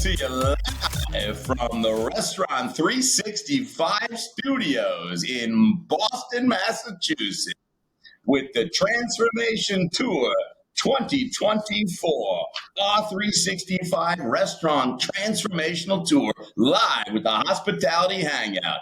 to you live from the Restaurant 365 studios in Boston, Massachusetts, with the Transformation Tour 2024 R365 Restaurant Transformational Tour live with the Hospitality Hangout.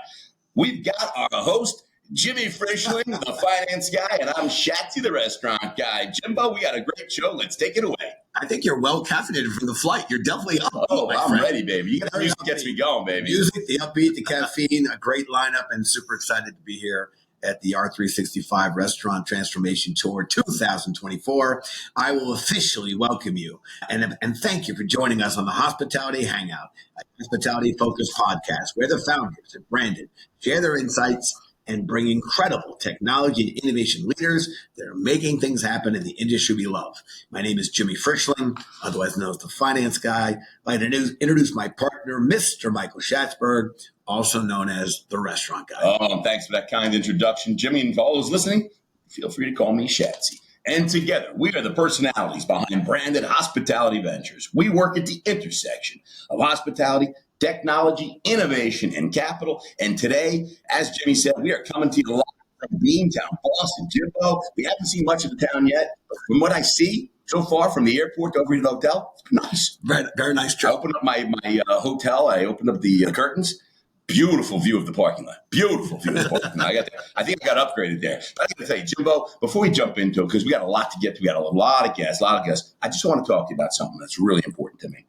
We've got our host, Jimmy Frischling, the finance guy, and I'm Shatsy, the restaurant guy. Jimbo, we got a great show. Let's take it away. I think you're well caffeinated from the flight. You're definitely up. Oh, I'm ready, baby. You got music gets me going, baby. Music, the upbeat, the caffeine, a great lineup, and super excited to be here at the R365 Restaurant Transformation Tour 2024. I will officially welcome you and thank you for joining us on the Hospitality Hangout, a hospitality-focused podcast where the founders at Branded share their insights and bring incredible technology and innovation leaders that are making things happen in the industry we love. My name is Jimmy Frischling, otherwise known as the finance guy. I'd like to introduce my partner, Mr. Michael Schatzberg, also known as the restaurant guy. Oh, thanks for that kind introduction, Jimmy. And for all those listening, feel free to call me Shatsy. And together, we are the personalities behind Branded Hospitality Ventures. We work at the intersection of hospitality, technology, innovation, and capital. And today, as Jimmy said, we are coming to you live from Beantown, Boston. Jimbo, we haven't seen much of the town yet, but from what I see so far from the airport over to the hotel, it's been nice. Very, very nice job. I opened up my hotel. I opened up the curtains. Beautiful view of the parking lot. Beautiful view of the parking lot. I think I got upgraded there. But I got to tell you, Jimbo, before we jump into it, because we got a lot to get to, we got a lot of guests. I just want to talk to you about something that's really important to me.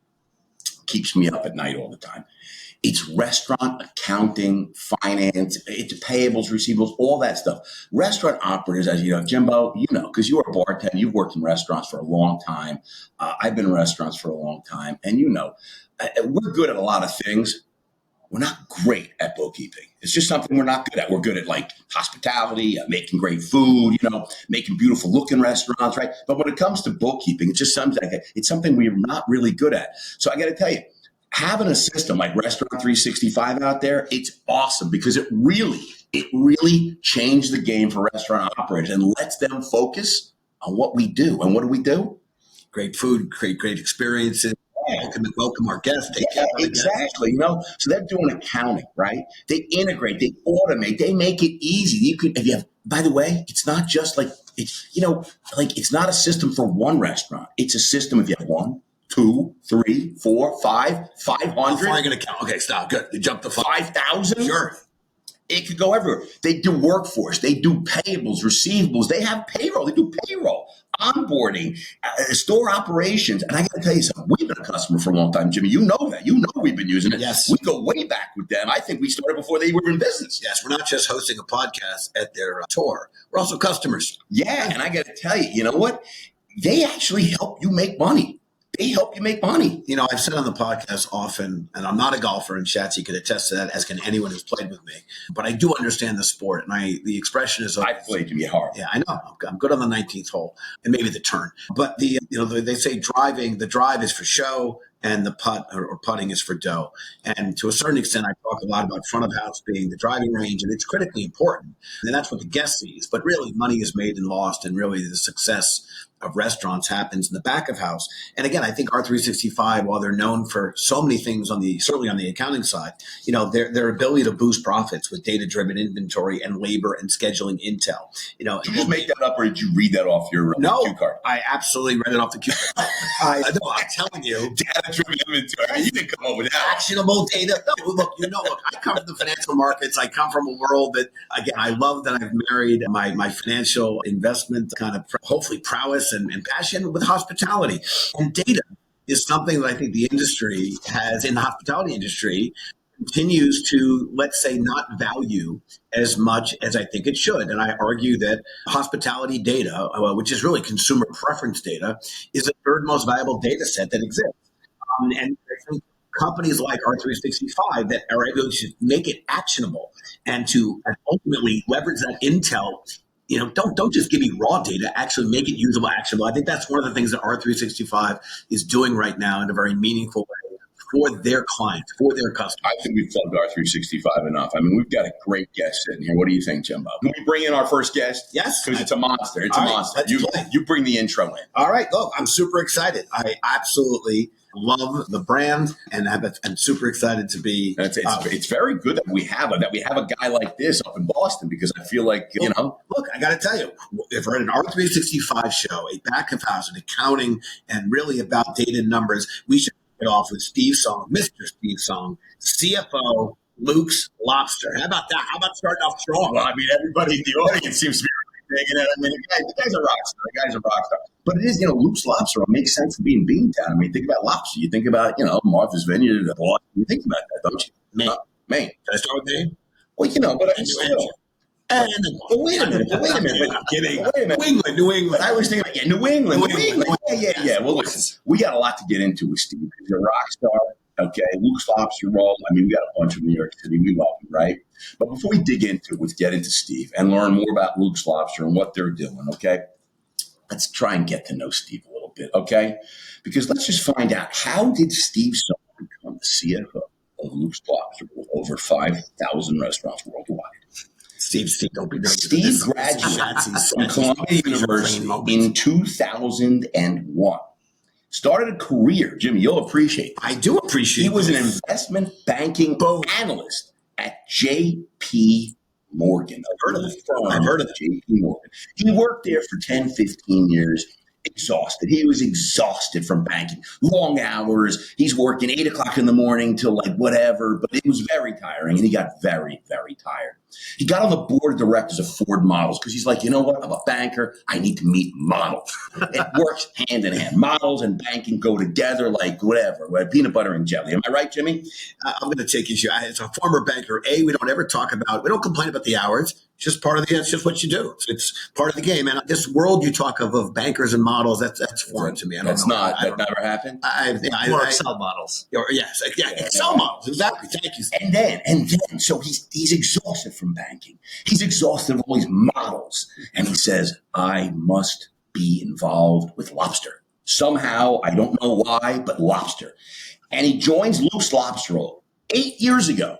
Keeps me up at night all the time. It's restaurant accounting, finance, it's payables, receivables, all that stuff. Restaurant operators, as you know, Jimbo, you know, because you were a bartender, you've worked in restaurants for a long time. I've been in restaurants for a long time. And you know, we're good at a lot of things. We're not great at bookkeeping. It's just something we're not good at. We're good at like hospitality, making great food, you know, making beautiful looking restaurants, right? But when it comes to bookkeeping, it's just something we're not really good at. So I got to tell you, having a system like Restaurant 365 out there, it's awesome because it really changed the game for restaurant operators and lets them focus on what we do. And what do? Great food, great experiences. Welcome our guests. Exactly. You know, so they're doing accounting, right? They integrate, they automate, they make it easy. By the way, it's not just it's not a system for one restaurant. It's a system if you have 1, 2, 3, 4, 5, 500. How far are you going to count? Okay, stop. Good. You jumped to 5,000. Sure. It could go everywhere. They do workforce. They do payables, receivables. They have payroll. They do payroll, onboarding, store operations. And I got to tell you something. We've been a customer for a long time, Jimmy. You know that. You know we've been using it. Yes. We go way back with them. I think we started before they were in business. Yes. We're not just hosting a podcast at their tour. We're also customers. Yeah. And I got to tell you, you know what? They actually help you make money. They help you make money. You know, I've said on the podcast often, and I'm not a golfer, and Shatsy could attest to that, as can anyone who's played with me. But I do understand the sport, and the expression is, I played to be hard. Yeah, I know. I'm good on the 19th hole, and maybe the turn. But they say driving. The drive is for show, and the putt or putting is for dough. And to a certain extent, I talk a lot about front of house being the driving range, and it's critically important. And that's what the guest sees. But really, money is made and lost, and really the success of restaurants happens in the back of house. And again, I think R365, while they're known for so many things certainly on the accounting side, you know, their ability to boost profits with data-driven inventory and labor and scheduling intel. You know, did you just make that up, or did you read that off your cue card? I absolutely read it off the cue card. I'm telling you, data-driven inventory. You didn't come up with that. Actionable data. No, look, I come from the financial markets. I come from a world that, again, I love that I've married my financial investment kind of hopefully prowess and passion with hospitality. And data is something that I think the industry has, in the hospitality industry, continues to, let's say, not value as much as I think it should. And I argue that hospitality data, which is really consumer preference data, is the third most valuable data set that exists. And I think companies like R365 that are able to make it actionable and to ultimately leverage that intel. You know, don't just give me raw data, actually make it usable, actionable. I think that's one of the things that R365 is doing right now in a very meaningful way for their clients, for their customers. I think we've plugged our 365 enough. I mean, we've got a great guest sitting here. What do you think, Jimbo? Can we bring in our first guest? Yes. Because it's a monster. It's All a right, monster. let's play. You bring the intro in. All right, look, I'm super excited. I absolutely love the brand, and I'm super excited to be. It's very good that we have a guy like this up in Boston, because I feel like, you know. Look, I got to tell you, if we're at an R365 show, a back of house, and accounting, and really about data and numbers, we should get off with Steve Song, Mr. Steve Song, CFO, Luke's Lobster. How about that? How about starting off strong? Well, I mean, everybody in the audience seems to be digging it. I mean, the guy's a rock star. The guy's a rock star. But it is, Luke's Lobster. It makes sense for being Beantown. I mean, think about lobster. You think about, Martha's Vineyard, Boston. You think about that, don't you? Maine. Can I start with Maine? Well, but I still. Wait a minute. I'm kidding. New England. I was thinking, New England. Yeah. Well, listen, we got a lot to get into with Steve. He's a rock star. Okay, Luke's Lobster Roll. I mean, we got a bunch from New York City. We love him, right? But before we dig into it, let's get into Steve and learn more about Luke's Lobster and what they're doing, okay? Let's try and get to know Steve a little bit, okay? Because let's just find out, how did Steve Song become the CFO of Luke's Lobster with over 5,000 restaurants worldwide? Steve, don't be nervous. Steve graduated from Columbia University in 2001. Started a career, Jimmy, you'll appreciate. I do appreciate. He was an investment banking analyst at J.P. Morgan. I've heard of it. J.P. Morgan. He worked there for 10, 15 years. Exhausted. He was exhausted from banking. Long hours. He's working 8 o'clock in the morning till like whatever, but it was very tiring, and he got very, very tired. He got on the board of directors of Ford Models because he's like, you know what? I'm a banker. I need to meet models. It works hand in hand. Models and banking go together like whatever, like peanut butter and jelly. Am I right, Jimmy? I'm going to take issue. As a former banker, we don't ever we don't complain about the hours. It's just part of it's just what you do. It's part of the game. And this world you talk of bankers and models, that's foreign to me. That never happened? More Excel models. Yes. Excel models. Exactly. Thank you. And then, so he's exhausted from banking. He's exhausted of all these models. And he says, I must be involved with Lobster. Somehow, I don't know why, but Lobster. And he joins Luke's Lobster Roll 8 years ago.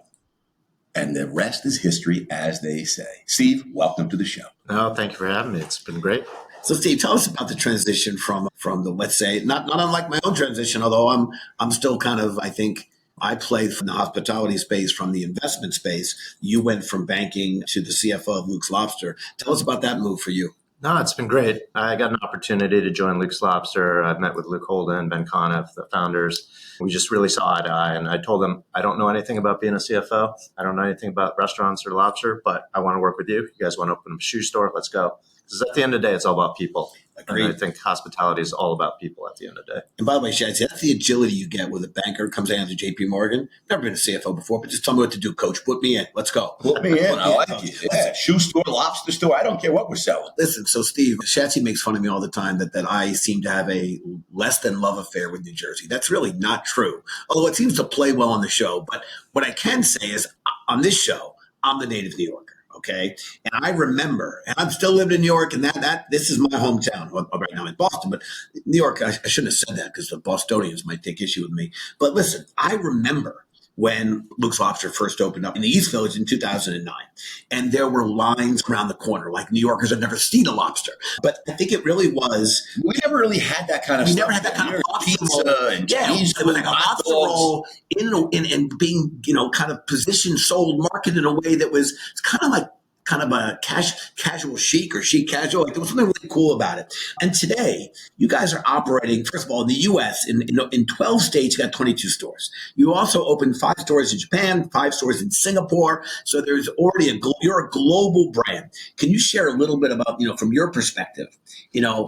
And the rest is history, as they say. Steve, welcome to the show. Oh, thank you for having me. It's been great. So, Steve, tell us about the transition from the, let's say, not unlike my own transition, although I'm still kind of, I think, I played from the hospitality space, from the investment space. You went from banking to the CFO of Luke's Lobster. Tell us about that move for you. No, it's been great. I got an opportunity to join Luke's Lobster. I've met with Luke Holden, Ben Conniff, the founders. We just really saw eye to eye. And I told them, I don't know anything about being a CFO. I don't know anything about restaurants or lobster, but I want to work with you. You guys want to open a shoe store? Let's go. Because at the end of the day, it's all about people. Agreed. And I think hospitality is all about people at the end of the day. And by the way, Shad, that's the agility you get with a banker comes down to J.P. Morgan. Never been a CFO before, but just tell me what to do, coach. Put me in. Let's go. Put me in. I like it. Yeah. Shoe store, lobster store. I don't care what we're selling. Listen, so Steve, Shatsy makes fun of me all the time that I seem to have a less than love affair with New Jersey. That's really not true. Although it seems to play well on the show. But what I can say is on this show, I'm the native New Yorker. Okay. And I remember, and I'm still living in New York, and that this is my hometown. Well, right now I'm in Boston, but New York, I shouldn't have said that because the Bostonians might take issue with me. But listen, I remember when Luke's Lobster first opened up in the East Village in 2009. And there were lines around the corner, like New Yorkers had never seen a lobster. But I think it really was. We never really had that kind of stuff. We never had that kind of lobster pizza roll. And cheese. It was like a lobster roll in being, kind of positioned, sold, marketed in a way that was kind of a casual chic or chic casual. Like there was something really cool about it. And today, you guys are operating, first of all, in the U.S., in 12 states, you got 22 stores. You also opened 5 stores in Japan, 5 stores in Singapore. So there's already you're a global brand. Can you share a little bit about, from your perspective,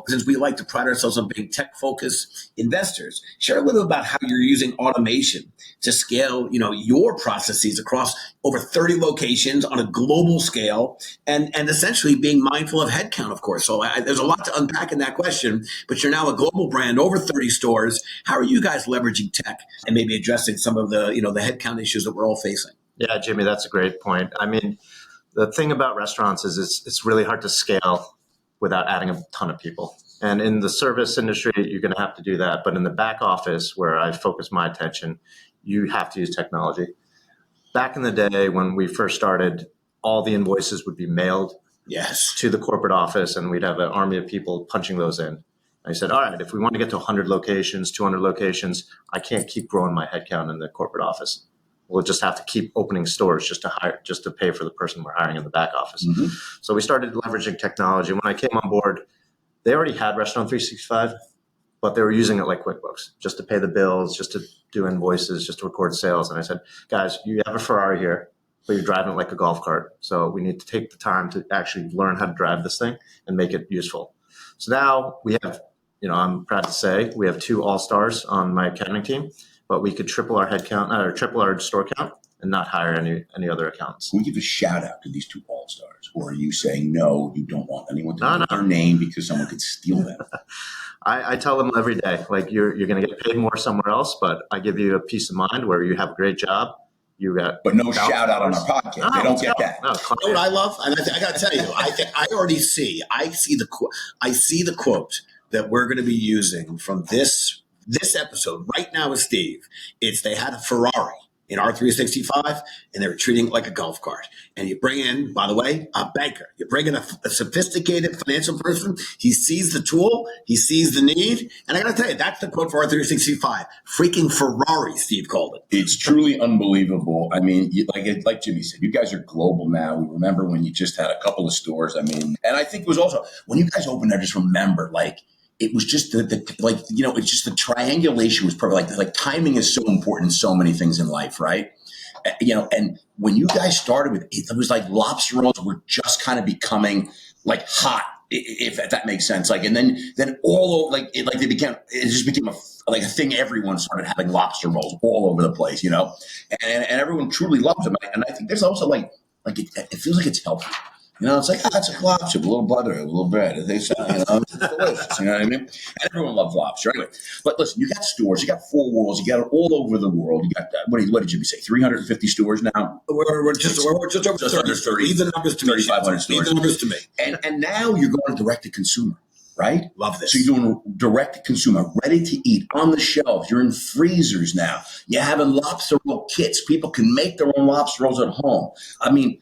since we like to pride ourselves on being tech-focused investors, share a little about how you're using automation to scale, your processes across over 30 locations on a global scale. And essentially being mindful of headcount, of course. So there's a lot to unpack in that question, but you're now a global brand, over 30 stores. How are you guys leveraging tech and maybe addressing some of the, the headcount issues that we're all facing? Yeah, Jimmy, that's a great point. I mean, the thing about restaurants is it's really hard to scale without adding a ton of people. And in the service industry, you're going to have to do that. But in the back office, where I focus my attention, you have to use technology. Back in the day when we first started, all the invoices would be mailed to the corporate office, and we'd have an army of people punching those in. I said, all right, if we want to get to 100 locations, 200 locations, I can't keep growing my headcount in the corporate office. We'll just have to keep opening stores just to pay for the person we're hiring in the back office. Mm-hmm. So we started leveraging technology. When I came on board, they already had Restaurant 365, but they were using it like QuickBooks, just to pay the bills, just to do invoices, just to record sales. And I said, guys, you have a Ferrari here, but you're driving it like a golf cart. So we need to take the time to actually learn how to drive this thing and make it useful. So now we have, I'm proud to say we have 2 all-stars on my accounting team, but we could triple our headcount or triple our store count and not hire any other accountants. Can we give a shout out to these 2 all-stars? Or are you saying, no, you don't want anyone to know their name because someone could steal them? I tell them every day, like, you're going to get paid more somewhere else, but I give you a peace of mind where you have a great job. But no shout out on our podcast. No, they don't get that. You know what I love? And I got to tell you, I see the quote that we're going to be using from this episode right now with Steve. It's they had a Ferrari in R365 and they were treating it like a golf cart. And you bring in, by the way, a banker. You bring in a sophisticated financial person. He sees the tool. He sees the need. And I got to tell you, that's the quote for R365. Freaking Ferrari, Steve called it. It's truly unbelievable. I mean, like Jimmy said, you guys are global now. We remember when you just had a couple of stores. I mean, and I think it was also when you guys opened, I just remember it was just it's just the triangulation was perfect. Like timing is so important in so many things in life, right? And when you guys started with it was like lobster rolls were just kind of becoming like hot, if that makes sense. Like, and then all over, it just became a thing. Everyone started having lobster rolls all over the place, and everyone truly loves them. And I think there's also it feels like it's healthy. It's like, it's a lobster, a little butter, a little bread. They say, it's delicious. You know what I mean? And everyone loves lobster. Anyway, but listen, you got stores, you got 4 walls, you got it all over the world. You got what did you say? 350 stores now? We're just over 30. Leave the numbers to me. 3,500 stores. Leave the numbers to me. And now you're going direct to consumer, right? Love this. So you're doing direct to consumer, ready to eat on the shelves. You're in freezers now. You're having lobster roll kits. People can make their own lobster rolls at home. I mean,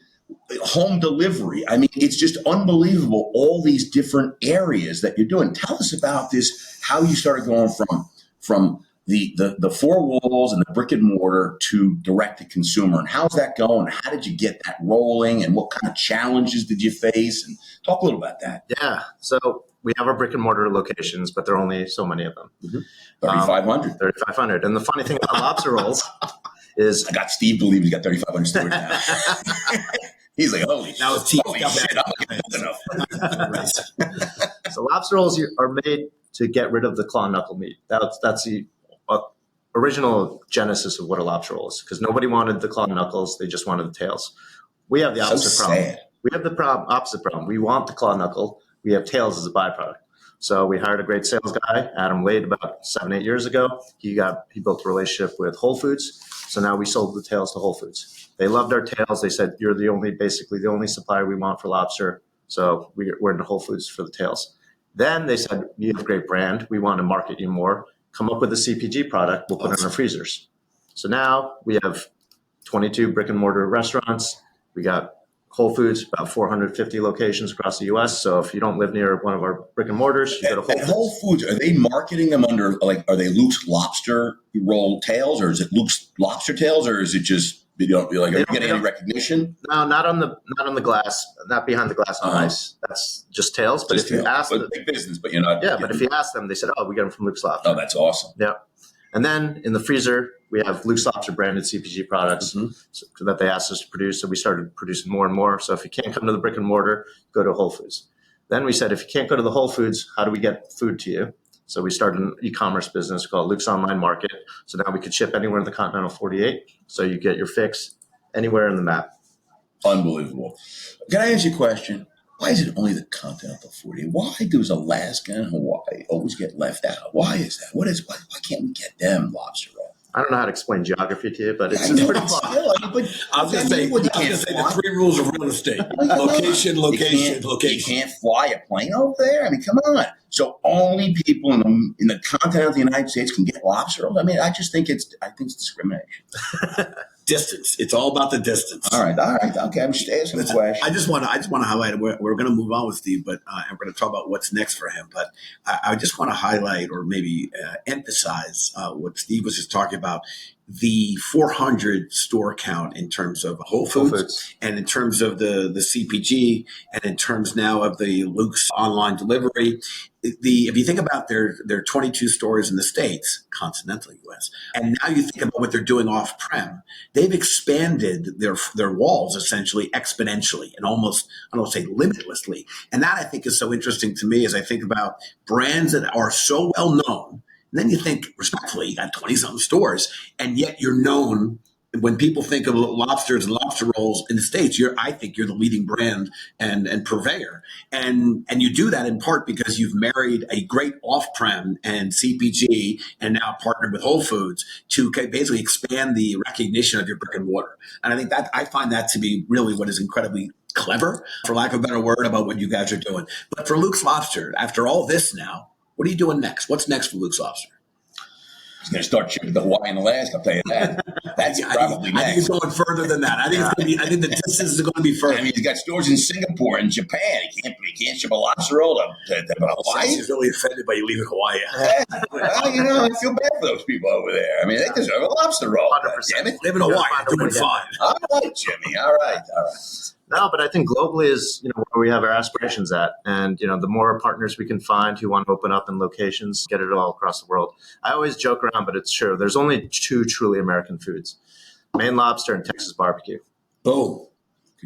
home delivery. I mean, it's just unbelievable, all these different areas that you're doing. Tell us about this, how you started going from the 4 walls and the brick and mortar to direct to consumer, and how's that going? How did you get that rolling, and what kind of challenges did you face? And talk a little about that. Yeah. So we have our brick and mortar locations, but there are only so many of them. Mm-hmm. 3,500. 3,500. And the funny thing about lobster rolls is I got Steve believes he's got 3,500 stores now. He's like, holy shit, I'm enough. So lobster rolls are made to get rid of the claw knuckle meat. That's the original genesis of what a lobster roll is, because nobody wanted the claw knuckles. They just wanted the tails. We have the opposite problem. We have the opposite problem. We want the claw knuckle. We have tails as a byproduct. So we hired a great sales guy, Adam Lade, about 7-8 years ago. He built a relationship with Whole Foods. So now we sold the tails to Whole Foods. They loved our tails. They said, you're basically the only supplier we want for lobster. So we're into Whole Foods for the tails. Then they said, you have a great brand. We want to market you more. Come up with a CPG product. We'll put it in our freezers. So now we have 22 brick and mortar restaurants. We got Whole Foods, about 450 locations across the U.S. So if you don't live near one of our brick and mortars, you go to Whole Foods. Whole Foods, are they marketing them under, are they Luke's Lobster Roll Tails, or is it Luke's Lobster Tails, or is it just, are you getting any recognition? No, not on the glass, not behind the glass on ice. That's just tails. But if you ask them, big business, but you're not. Yeah, but if you ask them, they said, "Oh, we get them from Luke's Lobster." Oh, that's awesome. Yeah, and then in the freezer, we have Luke's Lobster branded CPG products that they asked us to produce. So we started producing more and more. So if you can't come to the brick and mortar, go to Whole Foods. Then we said, if you can't go to the Whole Foods, how do we get food to you? So we started an e-commerce business called Luke's Online Market. So now we could ship anywhere in the continental 48. So you get your fix anywhere in the map. Unbelievable. Can I ask you a question? Why is it only the continental 48? Why does Alaska and Hawaii always get left out? Why is that? Why can't we get them lobster roll? I don't know how to explain geography to you, but it's I know, pretty but far. still, I mean, but I was going to say, what, you I was can't gonna say the fly? 3 rules of real estate: location, You location, can't, location. you can't fly a plane over there. I mean, come on. So only people in the continent of the United States can get lobster rolls. I mean, I think it's discrimination. Distance. It's all about the distance. All right, okay. I'm just asking a Listen, question. I just want to highlight. We're going to move on with Steve, but and we're going to talk about what's next for him. But I just want to highlight, or maybe emphasize, what Steve was just talking about: the 400 store count in terms of Whole Foods, and in terms of the CPG, and in terms now of the Luke's online delivery. If you think about their 22 stores in the States, continental U.S., and now you think about what they're doing off-prem, they've expanded their walls essentially exponentially and almost, I don't want to say limitlessly. And that I think is so interesting to me as I think about brands that are so well known. And then you think, respectfully, you got 20-something stores, and yet you're known. When people think of lobsters and lobster rolls in the States, I think you're the leading brand and purveyor. And you do that in part because you've married a great off-prem and CPG and now partnered with Whole Foods to basically expand the recognition of your brick and mortar. And I think that I find that to be really what is incredibly clever, for lack of a better word, about what you guys are doing. But for Luke's Lobster, after all this now, what are you doing next? What's next for Luke's Lobster? He's going to start shipping to Hawaii and Alaska. I'll tell you that. That's probably next. I think it's going further than that. I think the distance is going to be further. I mean, he's got stores in Singapore and Japan. He can't ship a lobster roll to Hawaii. He's really offended by you leaving Hawaii. Well, I feel bad for those people over there. I mean, they deserve a lobster roll. 100%. Damn it. Live in Hawaii, doing fine. All right, Jimmy. All right. No, but I think globally is where we have our aspirations at, and the more partners we can find who want to open up in locations, get it all across the world. I always joke around, but it's true. There's only 2 truly American foods: Maine lobster and Texas barbecue. Boom.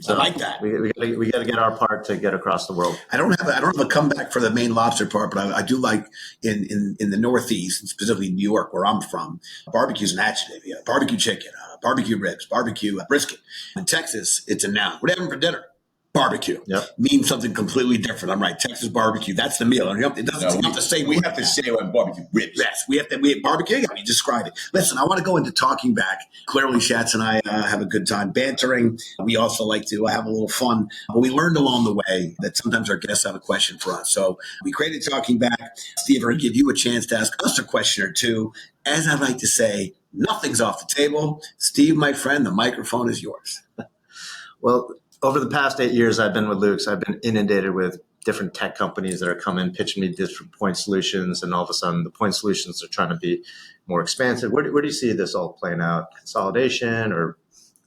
So I like that. We got to get our part to get across the world. I don't have a comeback for the Maine lobster part, but I do like in the Northeast, and specifically New York, where I'm from, barbecue's an adjective. Yeah, barbecue chicken, barbecue ribs, barbecue brisket. In Texas, it's a noun. What are you having for dinner? Barbecue. Yep. Means something completely different. I'm right. Texas barbecue. That's the meal. It doesn't have to say. We have to say when barbecue ribs. Yes, we have barbecue. Yeah, you describe it. Listen, I want to go into talking back. Clearly, Schatz and I have a good time bantering. We also like to have a little fun. But we learned along the way that sometimes our guests have a question for us. So we created talking back. Steve, we're going to give you a chance to ask us a question or two. As I like to say, nothing's off the table. Steve, my friend, the microphone is yours. Well, over the past 8 years I've been with Luke's, I've been inundated with different tech companies that are coming, pitching me different point solutions, and all of a sudden the point solutions are trying to be more expansive. Where do you see this all playing out? Consolidation or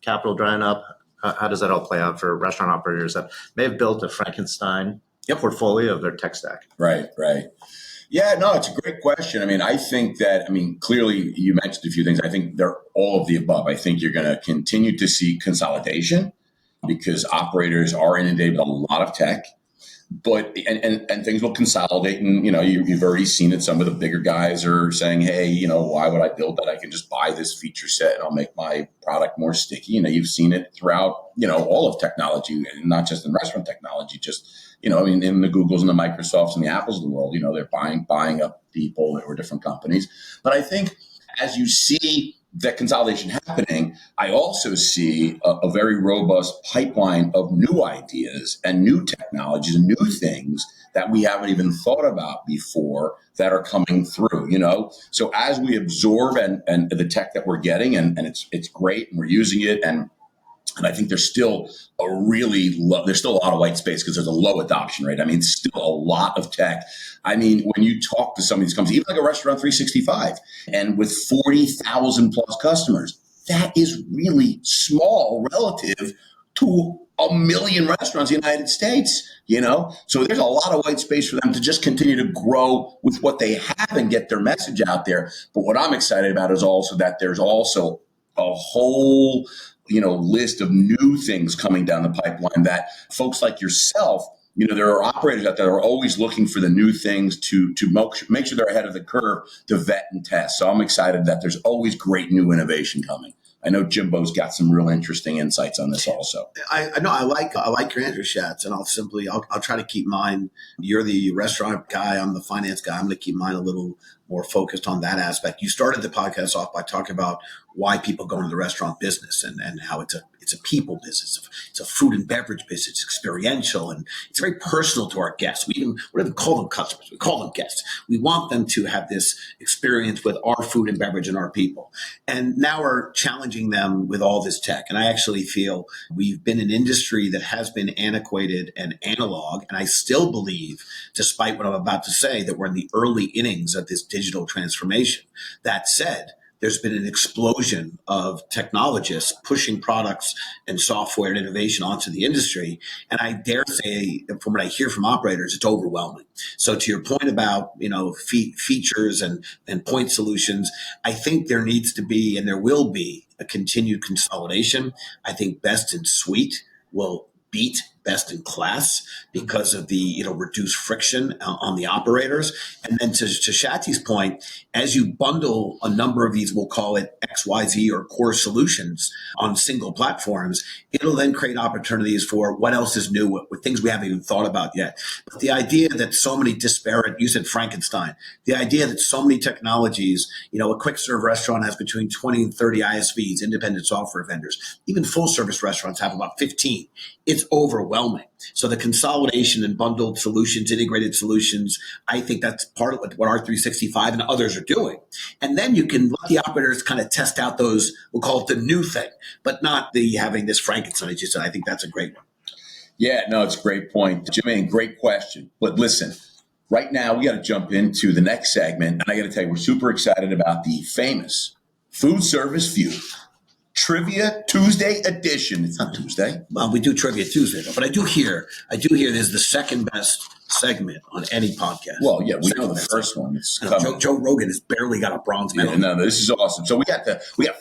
capital drying up? How does that all play out for restaurant operators that may have built a Frankenstein portfolio of their tech stack? Right. Yeah, no, it's a great question. I mean, I think that, clearly you mentioned a few things. I think they're all of the above. I think you're going to continue to see consolidation because operators are inundated with a lot of tech, but and things will consolidate. And you've already seen it. Some of the bigger guys are saying, "Hey, why would I build that? I can just buy this feature set and I'll make my product more sticky." You've seen it throughout all of technology, and not just in restaurant technology. Just in the Googles and the Microsofts and the Apples of the world. They're buying up people or different companies. But I think as you see that consolidation happening, I also see a very robust pipeline of new ideas and new technologies and new things that we haven't even thought about before that are coming through, So as we absorb and the tech that we're getting, and it's great, and we're using it, and I think there's still there's still a lot of white space because there's a low adoption rate. Still a lot of tech. When you talk to some of these companies, even like a Restaurant 365, and with 40,000 plus customers, that is really small relative to 1 million restaurants in the United States, So there's a lot of white space for them to just continue to grow with what they have and get their message out there. But what I'm excited about is also that there's also a whole list of new things coming down the pipeline that folks like yourself, there are operators out there that are always looking for the new things to make sure they're ahead of the curve to vet and test. So I'm excited that there's always great new innovation coming. I know Jimbo's got some real interesting insights on this also. I know I like your answer, Schatz, and I'll try to keep mine. You're the restaurant guy, I'm the finance guy. I'm going to keep mine a little more focused on that aspect. You started the podcast off by talking about why people go into the restaurant business and how it's a people business. It's a food and beverage business. It's experiential and it's very personal to our guests. We don't even call them customers. We call them guests. We want them to have this experience with our food and beverage and our people. And now we're challenging them with all this tech. And I actually feel we've been an industry that has been antiquated and analog. And I still believe, despite what I'm about to say, that we're in the early innings of this digital transformation. That said, there's been an explosion of technologists pushing products and software and innovation onto the industry. And I dare say, from what I hear from operators, it's overwhelming. So to your point about, features and point solutions, I think there needs to be, and there will be, a continued consolidation. I think best in suite will beat best in class because of the reduced friction on the operators. And then to Shati's point, as you bundle a number of these, we'll call it XYZ or core solutions on single platforms, it'll then create opportunities for what else is new, with things we haven't even thought about yet. But the idea that so many disparate, you said Frankenstein, the idea that so many technologies, a quick serve restaurant has between 20 and 30 ISVs, independent software vendors. Even full service restaurants have about 15. It's overwhelming. So the consolidation and bundled solutions, integrated solutions, I think that's part of what R365 and others are doing. And then you can let the operators kind of test out those, we'll call it the new thing, but not the having this Frankenstein, as you said. I think that's a great one. Yeah, no, it's a great point, Jimmy, great question. But listen, right now we got to jump into the next segment. And I got to tell you, we're super excited about the famous Food Service Feud. Trivia Tuesday edition. It's not Tuesday. Well, we do Trivia Tuesday, though. But I do hear this is the second best segment on any podcast. Well, yeah, we know the first one. It's Joe Rogan has barely got a bronze medal. Yeah, no, this is awesome. So we got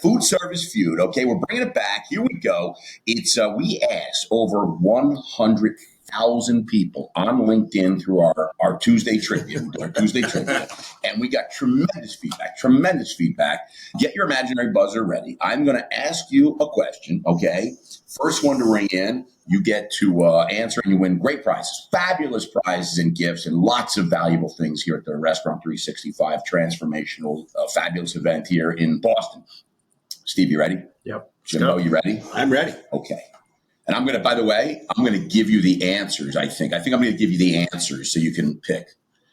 Food Service Feud. Okay, we're bringing it back. Here we go. It's we asked over 100,000 people on LinkedIn through our Tuesday trivia, and we got tremendous feedback. Get your imaginary buzzer ready. I'm going to ask you a question, okay? First one to ring in, you get to answer, and you win great prizes, fabulous prizes and gifts, and lots of valuable things here at the Restaurant 365 transformational, fabulous event here in Boston. Steve, you ready? Yep. Jimbo, you ready? I'm ready. Okay. And I'm going to give you the answers, I think. I'm going to give you the answers so you can pick,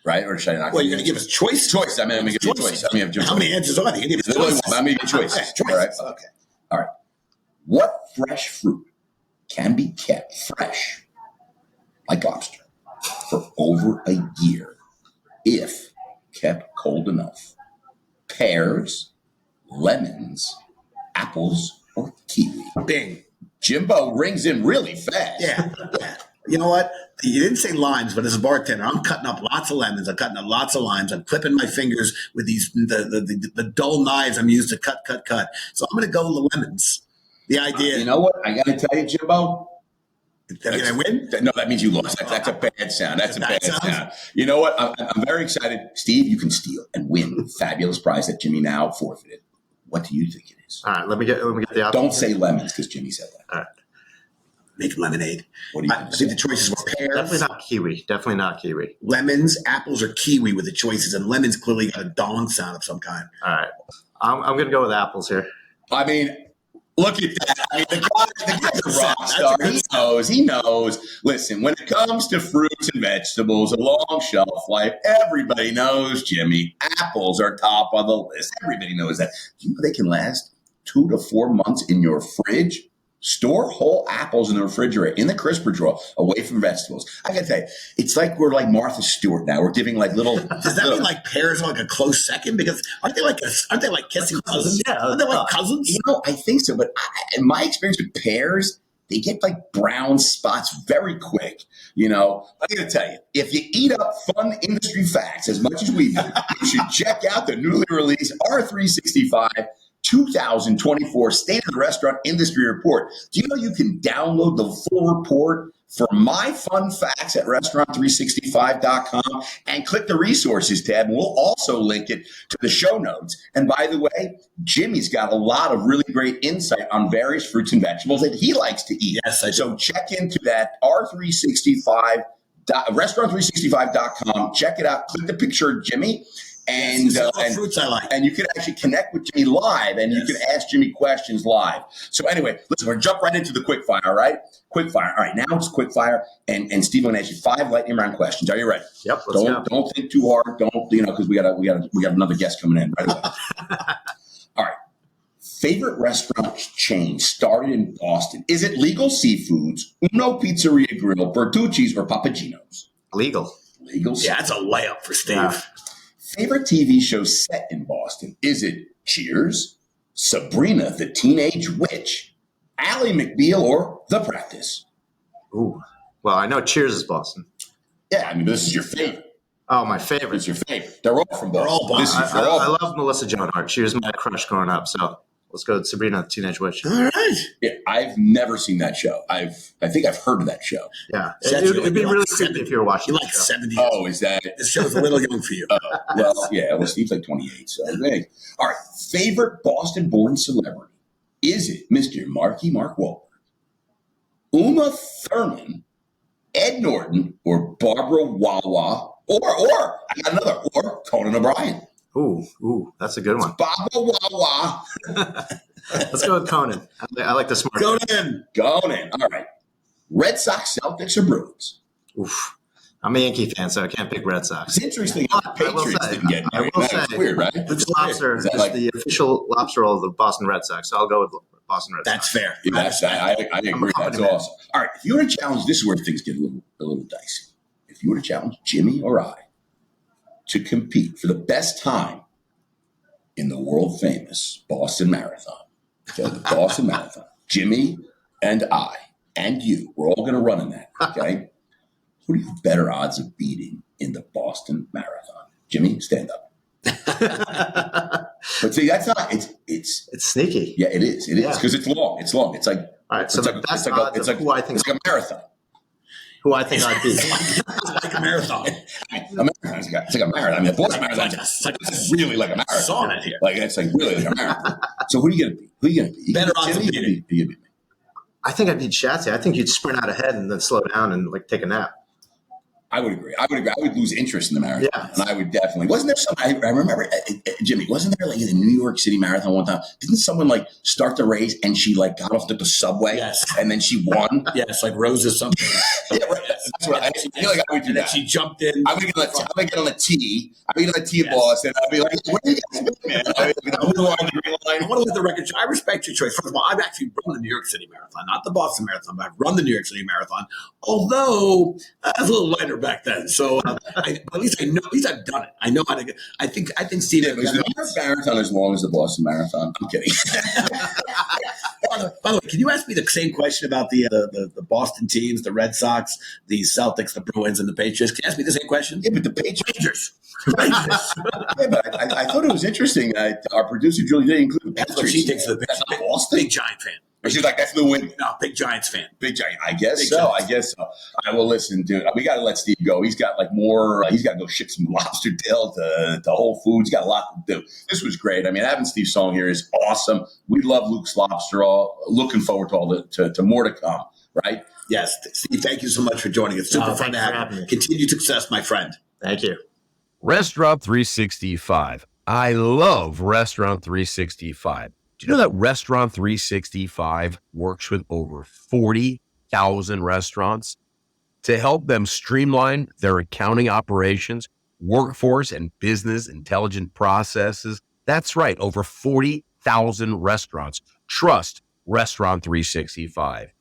right? Or should I not? Well, you're going to give us choice? Choice. I'm going to give you a choice. How many answers are there? You give us choices. I'm going to give you choices. All right. Okay. All right. What fresh fruit can be kept fresh, like lobster, for over a year if kept cold enough? Pears, lemons, apples, or kiwi? Bing. Jimbo rings in really fast. Yeah. You know what? You didn't say limes, but as a bartender, I'm cutting up lots of lemons. I'm cutting up lots of limes. I'm clipping my fingers with these the dull knives I'm used to cut. So I'm going to go with the lemons. The idea. You know what? I got to tell you, Jimbo. Did I win? No, that means you lost. That's a bad sound. That's a bad sound. You know what? I'm very excited. Steve, you can steal and win fabulous prize that Jimmy now forfeited. What do you think it is? All right, let me get the option. Don't say lemons because Jimmy said that. All right. Make lemonade. What do you I think the choices were pears. Definitely not kiwi. Lemons, apples, or kiwi with the choices. And lemons clearly got a dong sound of some kind. All right. I'm going to go with apples here. I mean, look at that. I mean, the guy's a rock star. He knows. Listen, when it comes to fruits and vegetables, a long shelf life, everybody knows, Jimmy, apples are top of the list. Everybody knows that. Do you know they can last 2 to 4 months in your fridge? Store whole apples in the refrigerator, in the crisper drawer, away from vegetables. I gotta tell you, it's like we're like Martha Stewart now. We're giving like little. Does that mean like pears are like a close second? Because aren't they like kissing cousins? Yeah, aren't they like cousins? You know, I think so. But in my experience with pears, they get like brown spots very quick. You know, I gotta tell you, if you eat up fun industry facts as much as we do, you should check out the newly released R365 2024 State of the Restaurant Industry Report. Do you know you can download the full report for my fun facts at restaurant365.com and click the resources tab? And we'll also link it to the show notes. And by the way, Jimmy's got a lot of really great insight on various fruits and vegetables that he likes to eat. Yes, so check into that R365, restaurant365.com. Check it out. Click the picture of Jimmy. And, fruits I like. and you can actually connect with Jimmy live, and you can ask Jimmy questions live. So anyway, listen, we're going to jump right into the quick fire, all right? Quick fire. All right, now it's quick fire, and Steve, I'm going to ask you 5 lightning round questions. Are you ready? Yep. Let's go. Don't think too hard. Don't, because we got another guest coming in right away. All right. Favorite restaurant chain started in Boston? Is it Legal Seafoods, Uno Pizzeria Grill, Bertucci's, or Papagino's? Legal. Legal. Yeah, that's a layup for Steve. Yeah. Favorite TV show set in Boston? Is it Cheers, Sabrina the Teenage Witch, Ally McBeal, or The Practice? Ooh. Well, I know Cheers is Boston. Yeah, I mean, this is your favorite. Oh, my favorite. It's your favorite. They're all from Boston. They're all Boston. I love Melissa Joan Hart. She was my crush growing up. So let's go with Sabrina the Teenage Witch. All right. Yeah, I've never seen that show. I think I've heard of that show. Yeah. So It'd be really creepy if you were watching You that like show. 70s. Oh, is that? This show's a little young for you. Well, yeah. Well, Steve's like 28. So, hey. All right. Favorite Boston-born celebrity? Is it Mr. Mark Wahlberg, Uma Thurman, Ed Norton, or Barbara Wawa, or I got another, or Conan O'Brien? Ooh, that's a good one. Barbara Wawa. Let's go with Conan. I like the smart. Conan. All right. Red Sox, Celtics, or Bruins? Oof. I'm a Yankee fan, so I can't pick Red Sox. It's interesting how the Patriots didn't get married. I will That's say, weird, right? Luke Lobster is the official lobster roll of the Boston Red Sox, so I'll go with Boston Red Sox. That's fair. Yeah, I agree. That's awesome. All right. If you were to challenge, this is where things get a little dicey. If you were to challenge Jimmy or I to compete for the best time in the world famous Boston Marathon, okay, the Boston Marathon, Jimmy and I and you, we're all going to run in that, okay? Who do you have better odds of beating in the Boston Marathon? Jimmy, stand up. But see, that's not. It's sneaky. Yeah, it is. It is because it's long. It's long. It's like all right. So it's like a marathon. Who I think I'd beat. It's like a marathon. A marathon. It's like a marathon. I mean, a Boston Marathon. It's really like a marathon. Saw it here. Like it's like really like a marathon. So who are you going to beat? Who are you going to beat? Better odds of beating. Who you beat me? I think I'd beat Shatsy. I think you'd sprint out ahead and then slow down and like take a nap. I would agree. I would lose interest in the marathon. Yeah. And I would definitely. Wasn't there some? I remember, Jimmy, wasn't there like in the New York City Marathon one time? Didn't someone like start the race and she like got off at the subway? Yes. And then she won? Yes, like Rose or something. Yeah, right. That's what I feel like I would do And then that. she jumped in. I would get on the tee. I would get on the tee boss, and I'd be like, "What are you guys doing, man?" I would on the green line. I want to let the record show. I respect your choice. First of all, I've actually run the New York City Marathon, not the Boston Marathon, but I've run the New York City Marathon. Although I was a little lighter back then, so at least I know. At least I've done it. I know how to get. I think Steve. Is the New York Marathon as long as the Boston Marathon? I'm kidding. By the way, can you ask me the same question about the Boston teams, the Red Sox, the Celtics, the Bruins, and the Patriots? Can you ask me the same question? Yeah, but the Patriots. Rangers. Yeah, but I thought it was interesting that our producer Julie didn't include the That's Patriots. what she thinks of the That's Patriots. not Boston. Big Giant fan. But she's like, that's the win. No, big Giants fan. Big Giant. I guess Big so. Giants. I guess so. I will listen, dude. We got to let Steve go. He's got like more. He's got to go ship some lobster tail to Whole Foods. He's got a lot to do. This was great. I mean, having Steve Song here is awesome. We love Luke's Lobster. All looking forward to all to more to come. Right? Yes, Steve. Thank you so much for joining us. Super fun to have you. Continued success, my friend. Thank you. Restaurant 365. I love Restaurant 365. Do you know that Restaurant 365 works with over 40,000 restaurants to help them streamline their accounting operations, workforce, and business intelligence processes? That's right, over 40,000 restaurants trust Restaurant 365.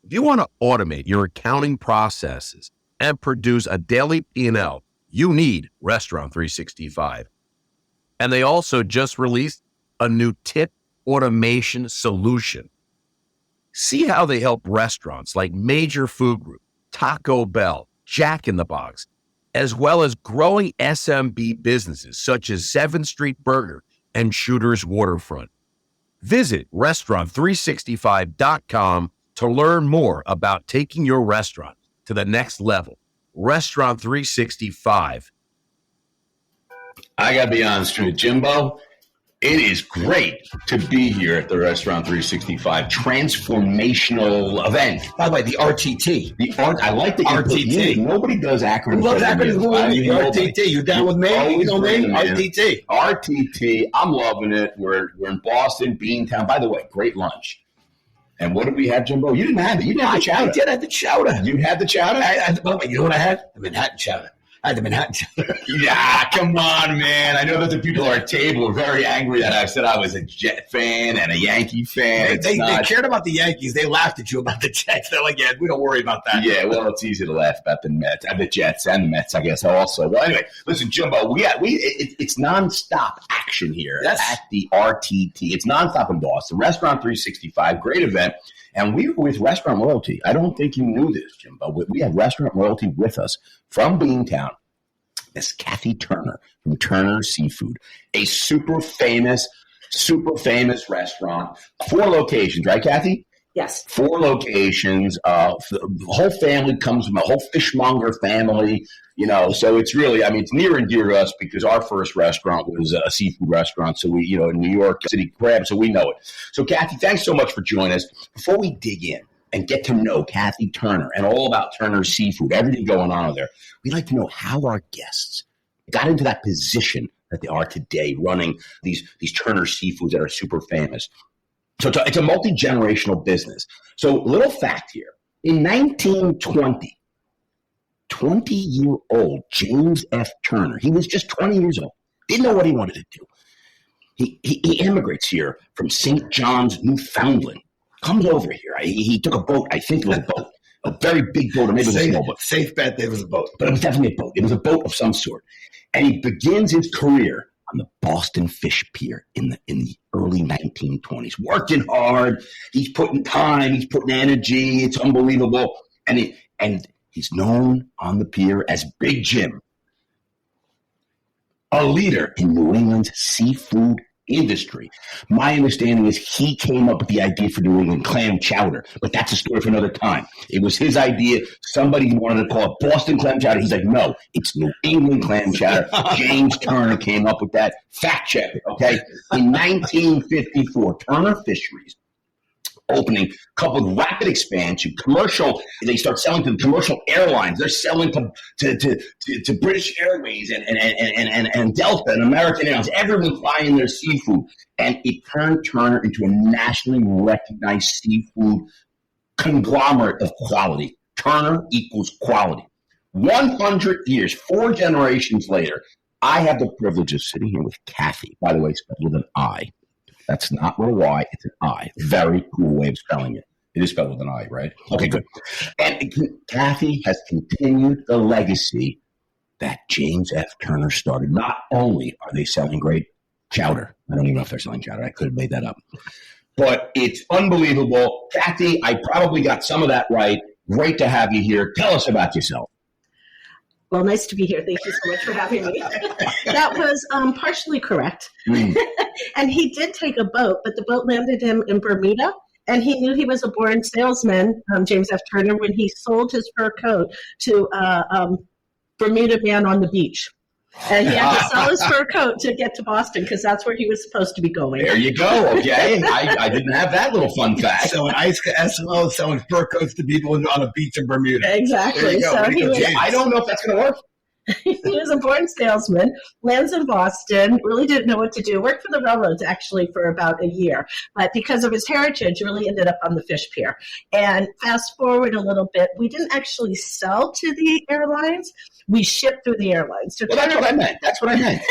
If you want to automate your accounting processes and produce a daily P&L, you need Restaurant 365. And they also just released a new tip automation solution. See how they help restaurants like Major Food Group, Taco Bell, Jack in the Box, as well as growing SMB businesses such as 7th Street Burger and Shooter's Waterfront. Visit restaurant365.com to learn more about taking your restaurant to the next level. Restaurant 365. I got to be honest with you, Jimbo. It is great to be here at the Restaurant 365 transformational event. By the way, the RTT. I like the RTT. Nobody does acronyms. Who loves acronyms more than me? RTT. You down with me? You know me? RTT. RTT. I'm loving it. We're in Boston, Beantown. By the way, great lunch. And what did we have, Jimbo? You didn't have it. You didn't have the chowder. I did have the chowder. You had the chowder? You know what I had? The Manhattan chowder. I had the Manhattan chowder. Yeah, come on, man. I know that the people at our table were very angry that I said I was a Jet fan and a Yankee fan. They cared about the Yankees. They laughed at you about the Jets. They're like, yeah, we don't worry about that. Yeah, well, it's easy to laugh about the Mets and the Jets and the Mets, I guess, also. Well, anyway, listen, Jimbo, it's nonstop action here at the RTT. It's nonstop in Boston. Restaurant 365, great event. And we were with Restaurant Royalty. I don't think you knew this, Jimbo. We have Restaurant Royalty with us from Beantown. Miss Kathi Turner from Turner Seafood, a super famous restaurant. 4 locations, right, Kathi? Yes. 4 locations. The whole family comes from a whole fishmonger family, so it's really, it's near and dear to us because our first restaurant was a seafood restaurant. So we, in New York City Crab, so we know it. So Kathi, thanks so much for joining us. Before we dig in and get to know Kathi Turner and all about Turner Seafood, everything going on there, we'd like to know how our guests got into that position that they are today, running these Turner Seafoods that are super famous. So it's a multi-generational business. So little fact here, in 1920, 20-year-old James F. Turner, he was just 20 years old, didn't know what he wanted to do. He immigrates here from St. John's, Newfoundland, comes over here. He took a boat, I think it was a boat, a very big boat, or maybe it was a small boat. Safe bet that it was a boat. But it was definitely a boat. It was a boat of some sort. And he begins his career on the Boston Fish Pier in the early 1920s, working hard. He's putting time, he's putting energy. It's unbelievable. And he's known on the pier as Big Jim, a leader in New England's seafood industry. My understanding is he came up with the idea for New England clam chowder, but that's a story for another time. It was his idea. Somebody wanted to call it Boston clam chowder. He's like, no, it's New England clam chowder. James Turner came up with that. Fact check it, okay? In 1954, Turner Fisheries opening, coupled with rapid expansion, commercial. They start selling to the commercial airlines. They're selling to British Airways and Delta and American Airlines. Everyone's buying their seafood, and it turned Turner into a nationally recognized seafood conglomerate of quality. Turner equals quality. 100 years, 4 generations later, I have the privilege of sitting here with Kathi. By the way, spelled with an I. That's not with a Y, it's an I. Very cool way of spelling it. It is spelled with an I, right? Okay, good. And Kathi has continued the legacy that James F. Turner started. Not only are they selling great chowder, I don't even know if they're selling chowder. I could have made that up. But it's unbelievable. Kathi, I probably got some of that right. Great to have you here. Tell us about yourself. Well, nice to be here. Thank you so much for having me. That was partially correct. And he did take a boat, but the boat landed him in Bermuda. And he knew he was a born salesman, James F. Turner, when he sold his fur coat to a Bermuda man on the beach. And he had to sell his fur coat to get to Boston because that's where he was supposed to be going. There you go. Okay. I didn't have that little fun fact. Selling ice SLO, selling fur coats to people on a beach in Bermuda. Exactly. So I don't know if that's going to work. He was a born salesman, lands in Boston, really didn't know what to do, worked for the railroads actually for about a year, but because of his heritage, really ended up on the fish pier. And fast forward a little bit, we didn't actually sell to the airlines, we shipped through the airlines. So well, that's what I meant.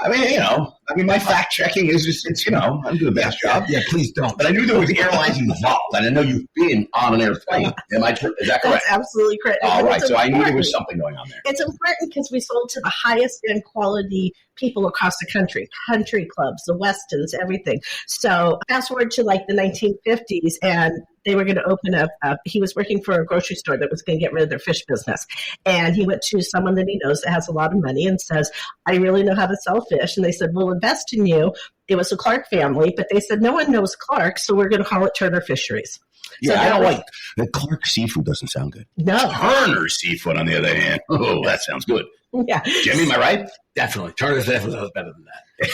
I mean, my fact checking is just, I'm doing the best job. Yeah, please don't. But I knew there was airlines involved, and I know you've been on an airplane. Is that correct? That's absolutely correct. All right, so I knew there was something going on there. It's important because we sold to the highest end quality people across the country clubs, the Westons, everything. So fast forward to like the 1950s, and they were going to open up, he was working for a grocery store that was going to get rid of their fish business. And he went to someone that he knows that has a lot of money and says, I really know how to sell fish. And they said, we'll invest in you. It was the Clark family, but they said, no one knows Clark, so we're going to call it Turner Fisheries. Yeah, so I don't like the Clark seafood doesn't sound good. No. Turner seafood, on the other hand. Oh, that sounds good. Yeah. Jimmy, am I right? Definitely. Turner's definitely was better than that.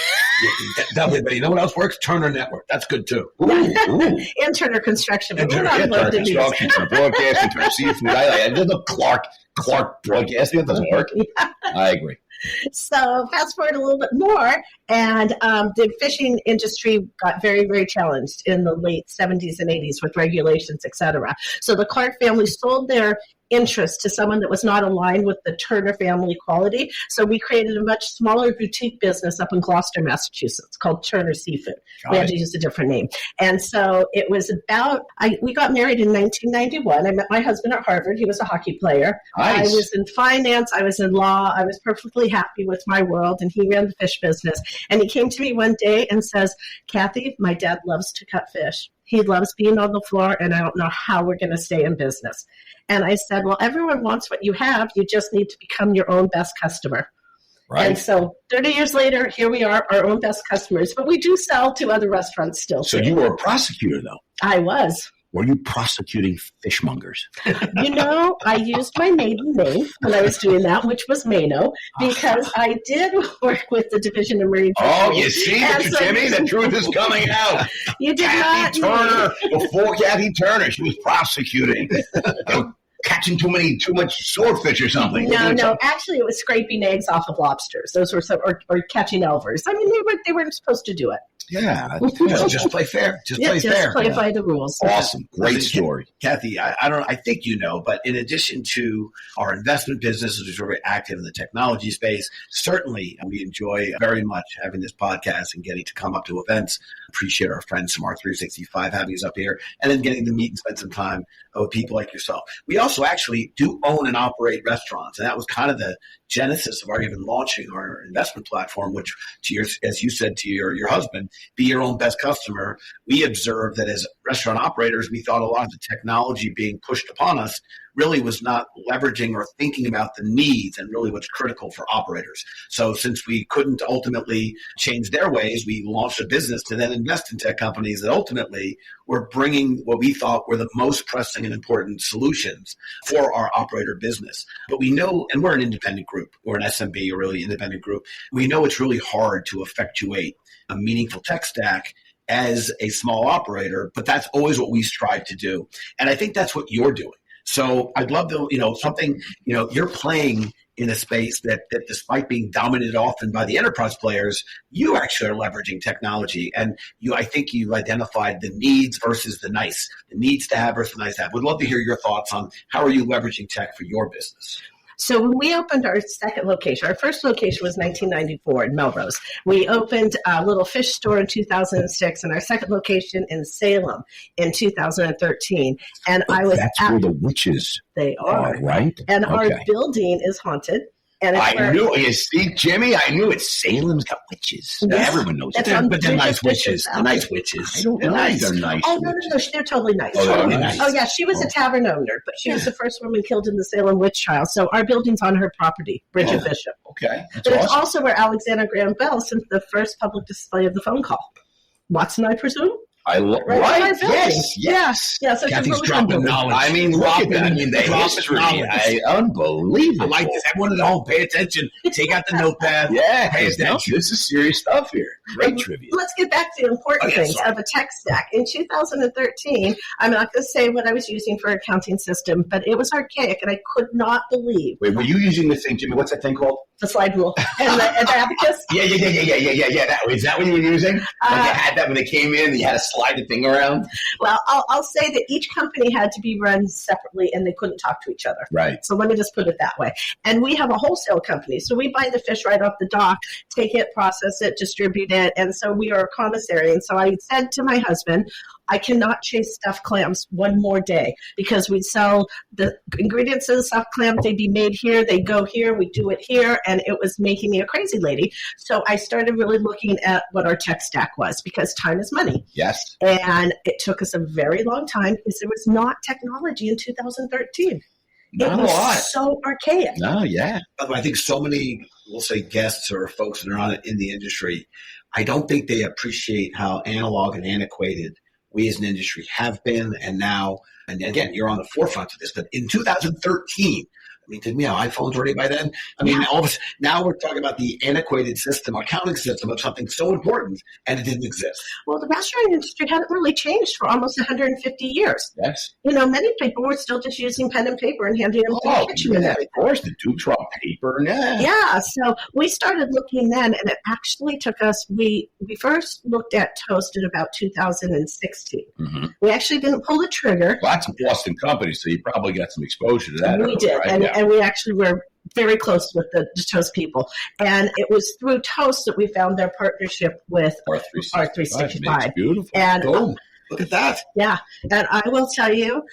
Definitely. But you know what else works? Turner Network. That's good too. And Turner Construction. But Turner Construction, Turner Broadcasting, Turner Seafood. I the Clark Broadcasting. That doesn't work. Yeah. I agree. So fast forward a little bit more, and the fishing industry got very, very challenged in the late 70s and 80s with regulations, et cetera. So the Clark family sold their interest to someone that was not aligned with the Turner family quality. So we created a much smaller boutique business up in Gloucester, Massachusetts called Turner Seafood. We had to use a different name. And so it was we got married in 1991. I met my husband at Harvard. He was a hockey player. Nice. I was in finance. I was in law. I was perfectly happy with my world, and he ran the fish business. And he came to me one day and says, Kathi, my dad loves to cut fish. He loves being on the floor, and I don't know how we're going to stay in business. And I said, well, everyone wants what you have. You just need to become your own best customer. Right. And so 30 years later, here we are, our own best customers. But we do sell to other restaurants still. So you were a prosecutor, though. I was. Were you prosecuting fishmongers? I used my maiden name when I was doing that, which was Mano, because I did work with the Division of Marine Fisheries. Oh, you see, Mr. Jimmy, the truth is coming out. You did Kathi not Turner, before Kathi Turner, she was prosecuting. Catching too much swordfish or something. No. Actually, it was scraping eggs off of lobsters. Those were or catching elvers. I mean, they weren't supposed to do it. Yeah, just play fair. Just play by the rules. Awesome, great story, Kathi. I think you know, but in addition to our investment business, which is very active in the technology space, certainly we enjoy very much having this podcast and getting to come up to events. Appreciate our friends from R365 having us up here, and then getting to meet and spend some time with people like yourself. We also actually do own and operate restaurants, and that was kind of the genesis of our even launching our investment platform, which, as you said to your husband, be your own best customer. We observed that as restaurant operators, we thought a lot of the technology being pushed upon us really was not leveraging or thinking about the needs and really what's critical for operators. So since we couldn't ultimately change their ways, we launched a business to then invest in tech companies that ultimately were bringing what we thought were the most pressing and important solutions for our operator business. But we know, and we're an independent group, we're an SMB, a really independent group. We know it's really hard to effectuate a meaningful tech stack as a small operator, but that's always what we strive to do. And I think that's what you're doing. So I'd love to, you're playing in a space that despite being dominated often by the enterprise players, you actually are leveraging technology. And I think you've identified the needs versus the nice, the needs to have versus the nice to have. Would love to hear your thoughts on how are you leveraging tech for your business? So when we opened our second location, our first location was 1994 in Melrose. We opened a little fish store in 2006 and our second location in Salem in 2013. And that's where the witches are, right? And our building is haunted. And I knew, you see, Jimmy, I knew it. Salem's got witches. Yes. Everyone knows that. But they're nice witches. They're nice witches. I don't know. They're nice. Oh, no. They're totally nice. Totally nice. Oh, yeah. She was a tavern owner, but she was the first woman killed in the Salem witch trial. So our building's on her property, Bridget Bishop. Okay. That's but awesome. It's also where Alexander Graham Bell sent the first public display of the phone call. Watson, I presume? Right? Yes. Yeah. So Kathy's dropping knowledge. I mean, look at that. I mean, the history. Unbelievable. I like this. Everyone at home, pay attention. Take out the notepad. Yeah, pay attention. This is serious stuff here. Great trivia. Let's get back to the important things of a tech stack. In 2013, I'm not going to say what I was using for accounting system, but it was archaic, and I could not believe. Wait, were you using the thing, Jimmy? What's that thing called? The slide rule and the abacus. Yeah. Is that what you were using? Like you had that when they came in, and you had to slide the thing around? Well, I'll say that each company had to be run separately, and they couldn't talk to each other. Right. So let me just put it that way. And we have a wholesale company. So we buy the fish right off the dock, take it, process it, distribute it. And so we are a commissary. And so I said to my husband, I cannot chase stuffed clams one more day because we'd sell the ingredients of the stuffed clam. They'd be made here. They go here. We do it here. And it was making me a crazy lady. So I started really looking at what our tech stack was because time is money. Yes. And it took us a very long time because there was not technology in 2013. Not it was a lot. So archaic. No, yeah. I think so many, we'll say guests or folks that are on it in the industry, I don't think they appreciate how analog and antiquated we as an industry have been and now. And again, you're on the forefront of this. But in 2013, I mean, didn't we have iPhones already by then? I mean, now we're talking about the antiquated system, accounting system of something so important, and it didn't exist. Well, the restaurant industry hadn't really changed for almost 150 years. Yes. Many people were still just using pen and paper and handing them to the kitchen and everything. Of course, the tube raw paper. Yeah, so we started looking then, and it actually took us, we first looked at toast in about 2016. Mm-hmm. We actually didn't pull the trigger. Lots of Boston companies, so you probably got some exposure to that. We did, right? and we actually were very close with the Toast people. And it was through Toast that we found their partnership with R365. Beautiful. And look at that. Yeah, and I will tell you,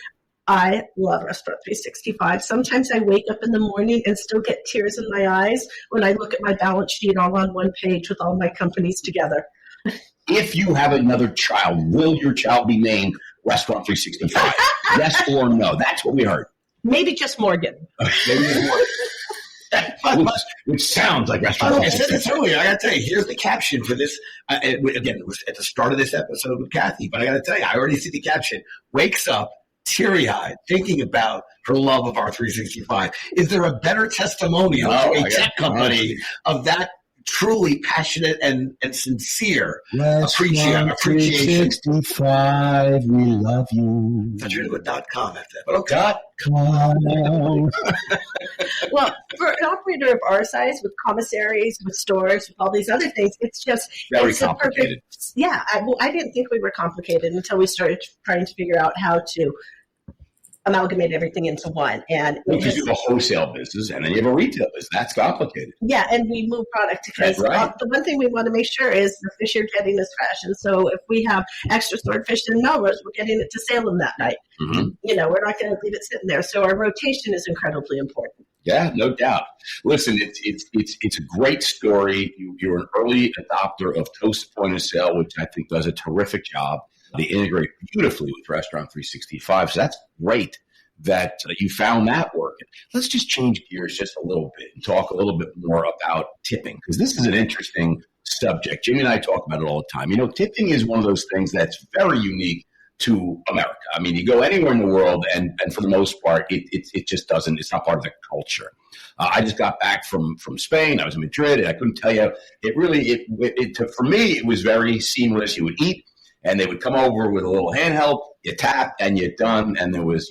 I love Restaurant 365. Sometimes I wake up in the morning and still get tears in my eyes when I look at my balance sheet all on one page with all my companies together. If you have another child, will your child be named Restaurant 365? Yes or no? That's what we heard. Maybe just Morgan. Maybe just Morgan. Which sounds like Restaurant 365. I got to tell you, here's the caption for this. Again, it was at the start of this episode with Kathi, but I got to tell you, I already see the caption. Wakes up teary-eyed, thinking about her love of R365. Is there a better testimonial to a tech company of that truly passionate and sincere appreciation? 365, we love you. I should do a .com after that. But okay. .com. Well, for an operator of our size, with commissaries, with stores, with all these other things, it's just very complicated. I didn't think we were complicated until we started trying to figure out how to amalgamate everything into one. And because you have a wholesale business and then you have a retail business. That's complicated. Yeah, and we move product because right. The one thing we want to make sure is the fish you're getting is fresh. And so if we have extra stored fish in Melrose, we're getting it to Salem that night. Mm-hmm. We're not going to leave it sitting there. So our rotation is incredibly important. Yeah, no doubt. Listen, it's a great story. You're an early adopter of Toast Point of Sale, which I think does a terrific job. They integrate beautifully with Restaurant 365. So that's great that you found that working. Let's just change gears just a little bit and talk a little bit more about tipping, because this is an interesting subject. Jimmy and I talk about it all the time. Tipping is one of those things that's very unique to America. I mean, you go anywhere in the world, and for the most part, it just doesn't. It's not part of the culture. I just got back from Spain. I was in Madrid, and I couldn't tell you. For me, it was very seamless. You would eat, and they would come over with a little handheld. You tap, and you're done. And there was,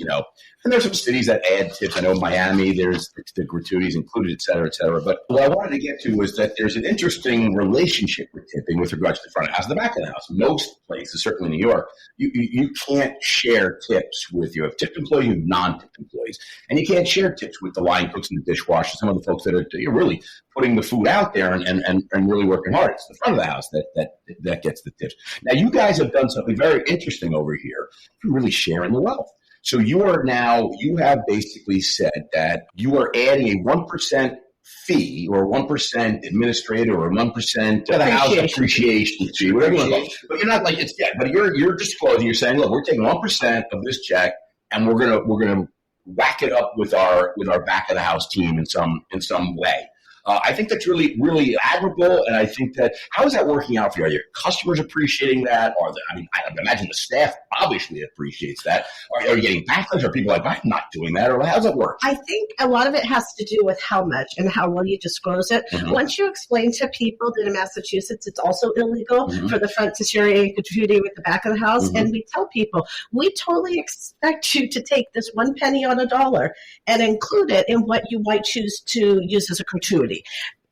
and there's some cities that add tips. I know Miami, there's the gratuities included, et cetera, et cetera. But what I wanted to get to was that there's an interesting relationship with tipping with regards to the front of the house and the back of the house. Most places, certainly New York, you can't share tips with you have tipped employees, you have non-tipped employees. And you can't share tips with the line cooks and the dishwashers, some of the folks that are really putting the food out there and really working hard. It's the front of the house that gets the tips. Now, you guys have done something very interesting over here. You're really sharing the wealth. So you have basically said that you are adding a 1% fee or 1% administrator or 1% of the house appreciation fee, whatever you want. But you're not but you're disclosing, you're saying, look, we're taking 1% of this check and we're gonna whack it up with our back of the house team in some way. I think that's really, really admirable, and I think that how is that working out for you? Are your customers appreciating that? I imagine the staff obviously appreciates that. Are you getting backlash? Are people like, I'm not doing that? Or how does it work? I think a lot of it has to do with how much and how well you disclose it. Mm-hmm. Once you explain to people that in Massachusetts it's also illegal mm-hmm. for the front to share a gratuity with the back of the house, mm-hmm. and we tell people we totally expect you to take this 1 penny on a dollar and include it in what you might choose to use as a gratuity.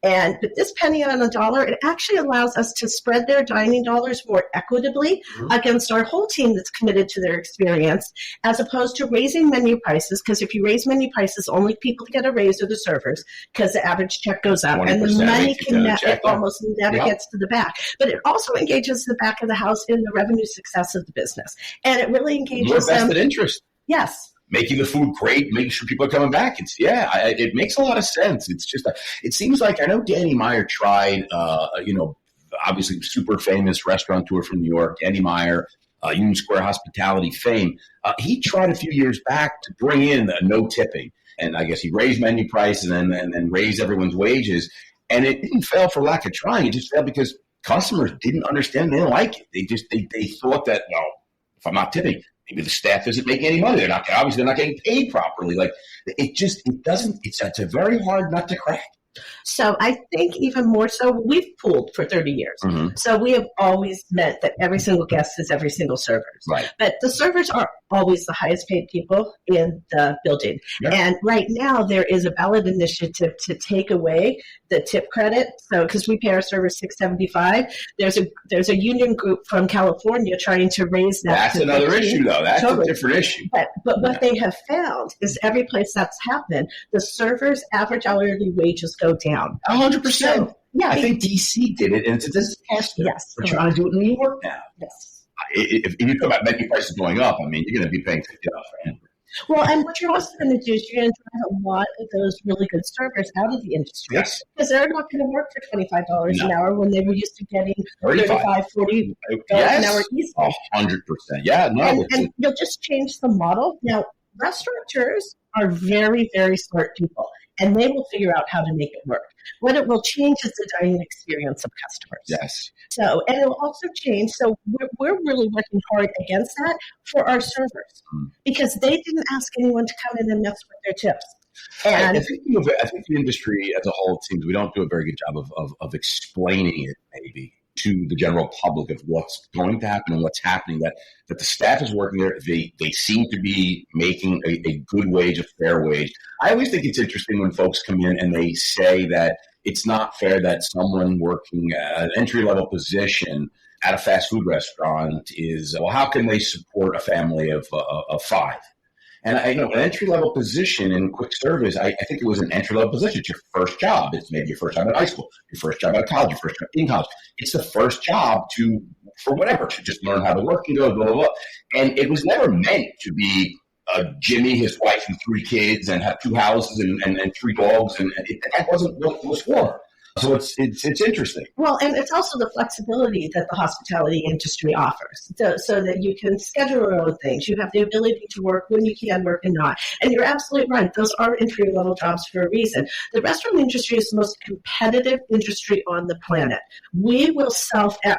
And with this penny on a dollar, it actually allows us to spread their dining dollars more equitably mm-hmm. against our whole team that's committed to their experience, as opposed to raising menu prices. Because if you raise menu prices, only people get a raise are the servers, because the average check goes up, and the money almost never gets to the back. But it also engages the back of the house in the revenue success of the business, and it really engages your vested interest. Yes. Making the food great, making sure people are coming back. It makes a lot of sense. It's just, it seems like, I know Danny Meyer tried, obviously super famous restaurateur from New York, Danny Meyer, Union Square hospitality fame. He tried a few years back to bring in no tipping. And I guess he raised menu prices and then raised everyone's wages. And it didn't fail for lack of trying. It just failed because customers didn't understand. They didn't like it. They thought that, well, if I'm not tipping, maybe the staff isn't making any money. They're not getting paid properly. Like it doesn't. It's a very hard nut to crack. So I think even more so, we've pooled for 30 years. Mm-hmm. So we have always meant that every single guest is every single server. Right. But the servers are always the highest paid people in the building. Yeah. And right now there is a ballot initiative to take away the tip credit. So because we pay our servers $6.75, there's a union group from California trying to raise that. That's another issue, though. That's a different issue. But what they have found is every place that's happened, the servers' average hourly wages go down. 100%. Yeah, I think DC did it, and it's a disaster. Yes. We're trying to do it in New York now. Yes. If you talk about menu prices going up, I mean, you're going to be paying $50 for hamburger. Well, and what you're also going to do is you're going to drive a lot of those really good servers out of the industry. Yes. Because they're not going to work for $25 an hour when they were used to getting $35, $40 an hour easily. 100%. Yeah, no. And you'll just change the model. Now, restaurateurs are very, very smart people, and they will figure out how to make it work. What it will change is the dining experience of customers. Yes. So, and it will also change. So we're really working hard against that for our servers because they didn't ask anyone to come in and mess with their tips. And I think the industry as a whole, it seems we don't do a very good job of explaining it maybe to the general public of what's going to happen and what's happening, that the staff is working there. They seem to be making a good wage, a fair wage. I always think it's interesting when folks come in and they say that it's not fair that someone working an entry-level position at a fast food restaurant is, well, how can they support a family of five? And I know an entry-level position in quick service, I think it was an entry-level position. It's your first job. It's maybe your first job at high school, your first job at college, your first job in college. It's the first job to just learn how to work and go, blah, blah, blah. And it was never meant to be Jimmy, his wife, and 3 kids, and have 2 houses and 3 dogs. And that wasn't what it was for. So it's interesting. Well, and it's also the flexibility that the hospitality industry offers, so that you can schedule your own things. You have the ability to work when you can work and not. And you're absolutely right; those are entry-level jobs for a reason. The restaurant industry is the most competitive industry on the planet. We will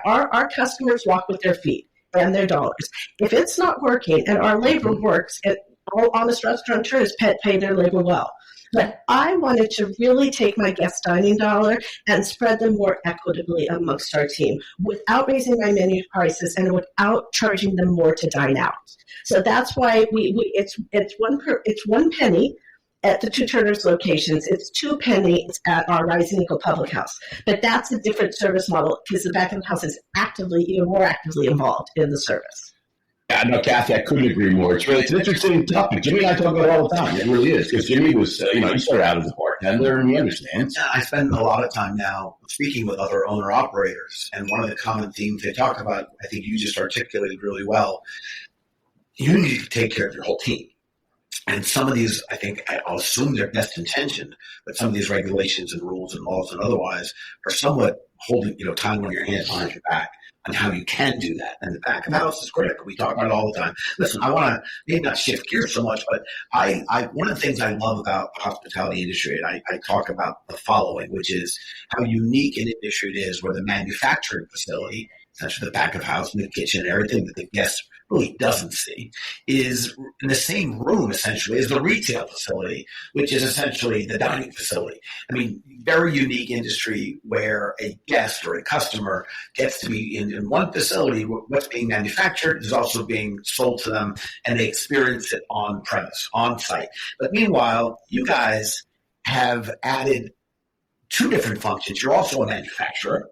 our customers walk with their feet and their dollars. If it's not working and our labor works, and all honest restaurateurs pay their labor well. But I wanted to really take my guest dining dollar and spread them more equitably amongst our team without raising my menu prices and without charging them more to dine out. So that's why it's 1 penny at the 2 Turner's locations. It's 2 pennies at our Rising Eagle Public House. But that's a different service model because the back of the house is even more actively involved in the service. Yeah, no, Kathi, I couldn't agree more. It's an interesting topic. Jimmy and I talk about it all the time. It really is. Because Jimmy was, he started out as a bartender and he understands. Yeah, I spend a lot of time now speaking with other owner-operators. And one of the common themes they talk about, I think you just articulated really well, you need to take care of your whole team. And some of these, I think, I'll assume they're best intentioned, but some of these regulations and rules and laws and otherwise are somewhat holding, tying on your hands behind your back on how you can do that. And the back of the house is critical. We talk about it all the time. Listen, I want to maybe not shift gears so much, but one of the things I love about the hospitality industry, and I talk about the following, which is how unique an industry it is where the manufacturing facility, essentially the back of house and the kitchen, everything that the guest really doesn't see, is in the same room essentially as the retail facility, which is essentially the dining facility. I mean, very unique industry where a guest or a customer gets to be in one facility. What's being manufactured is also being sold to them, and they experience it on premise, on site. But meanwhile, you guys have added 2 different functions. You're also a manufacturer.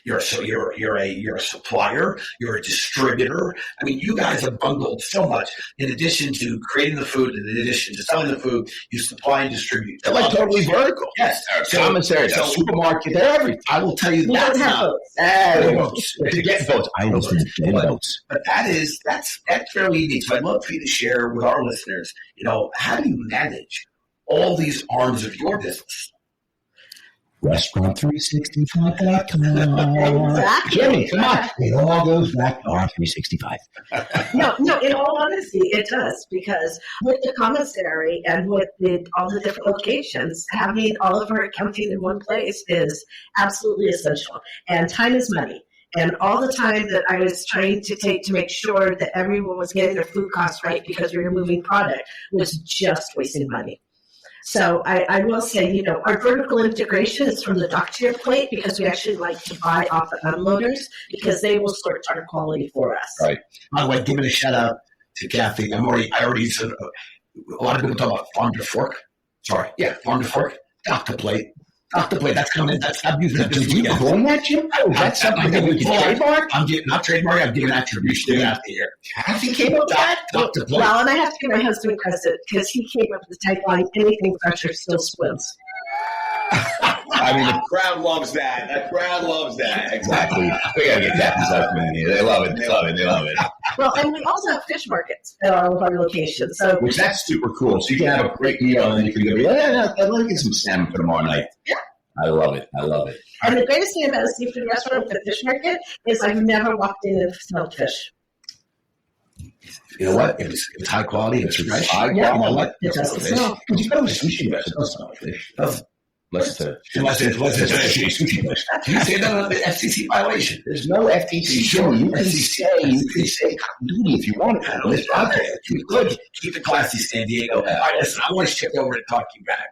You're a supplier. You're a distributor. I mean, you guys have bundled so much. In addition to creating the food, in addition to selling the food, you supply and distribute. They're like totally vertical. Yes. Commissary, supermarket, they're everything. I will tell you that's not votes. To get votes. I understand getting votes. But that's fairly unique. So I'd love for you to share with our listeners, how do you manage all these arms of your business? Restaurant365.com. Exactly. Jimmy, come on. It all goes back to R365. No, in all honesty, it does, because with the commissary and with all the different locations, having all of our accounting in one place is absolutely essential. And time is money. And all the time that I was trying to take to make sure that everyone was getting their food costs right because we were moving product was just wasting money. So I will say, our vertical integration is from the dock to your plate because we actually like to buy off the unloaders because they will sort our quality for us. Right. By the way, giving a shout out to Kathi. I already said a lot of people talk about farm to fork. Sorry. Yeah, farm to fork. Dock to plate. Dock to plate. That's coming. I'm using that this weekend. Own that, Jim? Oh, that's something that we can trademark? I'm giving, not trademark, I'm giving attribution to Kathi here. Kathi came up with that? Dock to plate. Well, and I have to give my husband credit because he came up with the tagline, anything fresher still swims. I mean, the crowd loves that. The crowd loves that. Exactly. We got to get Kathi's husband in here. They love it. They love it. They love it. Well, and we also have fish markets at all of our locations. So, Which that's super cool. So you can have a great meal and then you can go, let me get some salmon for tomorrow night. Yeah. I love it. I love it. And the greatest thing about a seafood restaurant with a fish market is I've never walked in and smelled fish. You know what? If it's high quality, it's fresh. Yeah, You know what? it doesn't Fish. smell. You go to a sushi restaurant, it doesn't smell like fish. Unless it's a sushi place. Can you say that on the FCC violation? There's no FTC show. You can say duty if you want to on this podcast. You could keep it classy, San Diego. All right, listen, I want to shift over to talking back.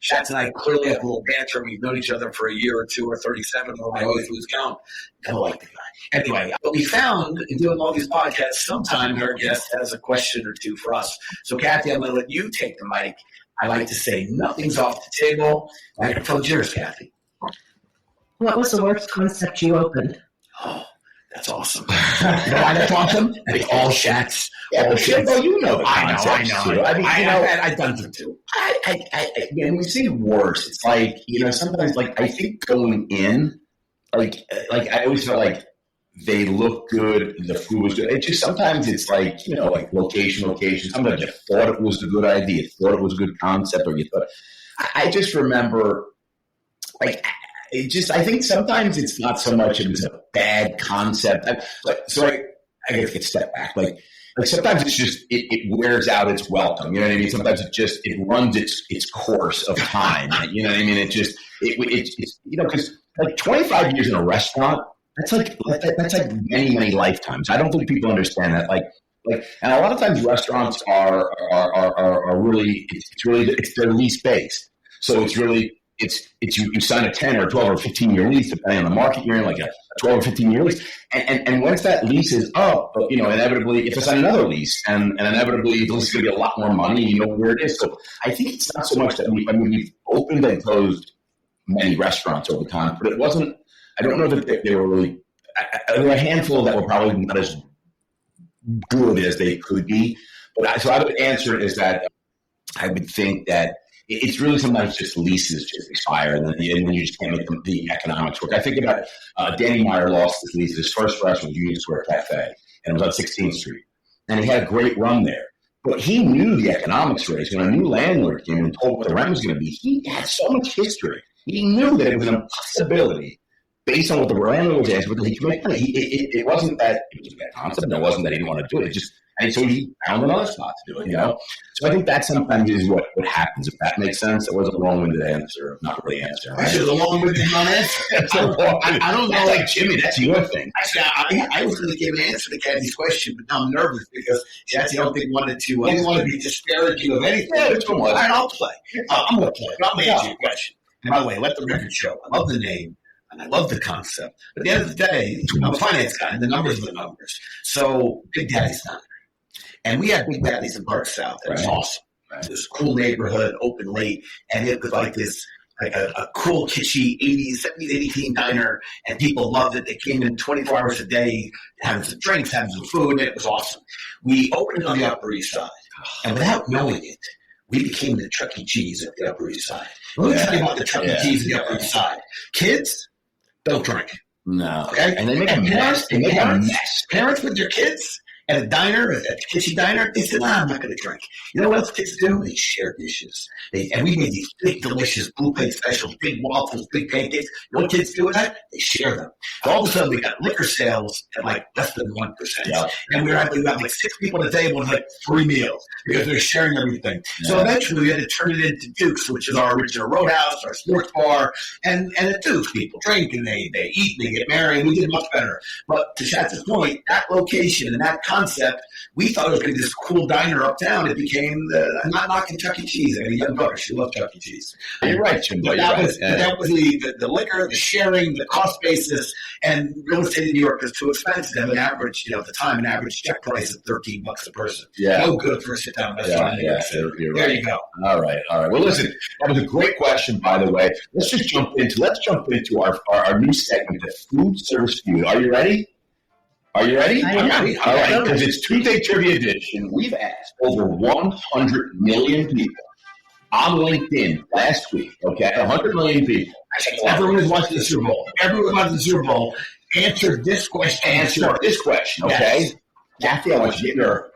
Shatz and I clearly have a little banter. We've known each other for a year or two or 37. I always lose count. I don't like the guy. Anyway, but we found in doing all these podcasts, sometimes our guest has a question or two for us. So, Kathi, I'm going to let you take the mic. I like to say nothing's off the table. Microphone's yours, Kathi. What was the worst concept you opened? Oh, that's awesome. You know why that's awesome? It's all Shatz. Yeah, all but Shatz. you know the I concepts, know. too. I mean, I've done them too. when we say worse, it's like, sometimes, like, I think going in, like I always felt like they look good, the food was good. It just, sometimes it's like, like location. Sometimes you thought it was a good idea, you thought it was a good concept, or you thought, I just remember, like, I think sometimes it's not so much it was a bad concept. I guess I could step back. Like sometimes it's just, it wears out its welcome. You know what I mean? Sometimes it runs its course of time. You know what I mean? It's because like 25 years in a restaurant, that's like many, many lifetimes. I don't think people understand that. Like, and a lot of times restaurants are really, it's their lease based. So it's really, you sign a 10 or 12 or 15 year lease, depending on the market you're in, like a 12 or 15 year lease. And once that lease is up, inevitably, if it's on another lease, and inevitably the lease is going to be a lot more money, you know where it is. So I think it's not so much that we've opened and closed many restaurants over time, but it wasn't, I don't know that they were really, there were a handful that were probably not as good as they could be. But so I would answer is that I would think that it's really sometimes just leases just expire and then you just can't make the economics work. I think about Danny Meyer lost his lease. His first restaurant was Union Square Cafe, and it was on 16th Street. And he had a great run there. But he knew the economics race. When a new landlord came in and told what the rent was going to be, he had so much history. He knew that it was an impossibility based on what the landlord was asking, but he could make money. It wasn't that it was a bad concept, and it wasn't that he didn't want to do it. And so he found another spot to do it, So I think that sometimes is what happens, if that makes sense. It wasn't a long-winded answer, not really answer. Right? Actually, it was a long-winded non-answer. I don't know. Like, Jimmy, that's your thing. Actually, I was going to give an answer to Kathy's question, but now I'm nervous because Shatz, I don't think wanted to be disparaging of anything. Yeah, which one was? All right, I'll play. I'm going to play. But I'm going to answer your question. And by the way, let the record show. I love the name. And I love the concept. But at the end of the day, I'm a finance guy, and the numbers are the numbers. So Big Daddy's not. And we had Big Daddy's in Park South. That was awesome. Right. This cool neighborhood, open late, and it was like this, like a cool, kitschy 80s, 70s, 80s diner, and people loved it. They came in 24 hours a day, having some drinks, having some food, and it was awesome. We opened on the Upper East Side, and without knowing it, we became the Chuck E. Cheese at the Upper East Side. Let me tell you about the Chuck E. Cheese at the Upper East Side. Kids, don't drink. No. Okay? And they make a mess. They make a mess. Parents with your kids, at a diner, at a kitchen diner, they said, I'm not going to drink. You know what else kids do? They share dishes. And we made these big, delicious blue plate specials, big waffles, big pancakes. You know what kids do with that? They share them. So all of a sudden, we got liquor sales at like less than 1%. Yeah. And we got like 6 people at the table and like 3 meals because they're sharing everything. Yeah. So eventually, we had to turn it into Duke's, which is our original roadhouse, our sports bar. And at Duke's, people drink and they eat and they get married. And we did much better. But to Schatz's point, that location and that concept, we thought it was going to be this cool diner uptown. It became I'm not knocking Chuck E. Cheese. I mean, young daughter, she loved Chuck E. Cheese. You're right, Jim. That was the liquor, the sharing, the cost basis, and real estate in New York is too expensive. An average, at the time, an average check price of $13 a person. Yeah. No good for a sit-down restaurant. Yeah, you're right. There you go. All right. Well, listen, that was a great question, by the way. Let's jump into our new segment, the food service food. Are you ready? I'm ready. All right, because it's Tuesday Trivia Edition. We've asked over 100 million people on LinkedIn last week, okay? 100 million people. Everyone who's watching the Super Bowl. Everyone watching the Super Bowl answered this question. Okay? Yes. Kathi, I want you to get your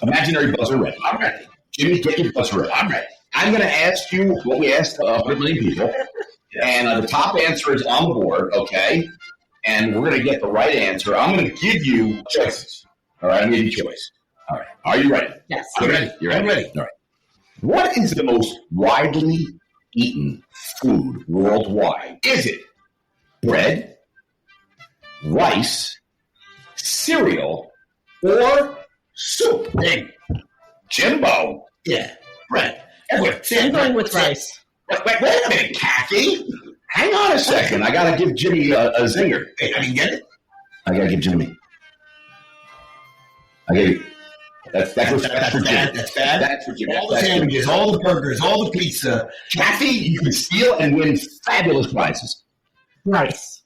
imaginary buzzer ready. I'm ready. Jimmy, get your buzzer ready. I'm ready. I'm going to ask you what we asked 100 million people. Yes. And the top answer is on the board, okay? And we're going to get the right answer. I'm going to give you choices. All right, I'm going to give you choice. All right. Are you ready? Yes. I'm ready. You're ready? I'm ready. All right. What is the most widely eaten food worldwide? Is it bread, rice, cereal, or soup? Hey, Jimbo. yeah, bread. I'm going with rice. Wait a minute, Kathi. Hang on a second. I got to give Jimmy a zinger. Hey, I didn't get it. I got to give Jimmy. That's for Jimmy. That's bad. That's for Jimmy. All the sandwiches, all the burgers, all the pizza. Kathi, you can steal and win fabulous prizes. Rice.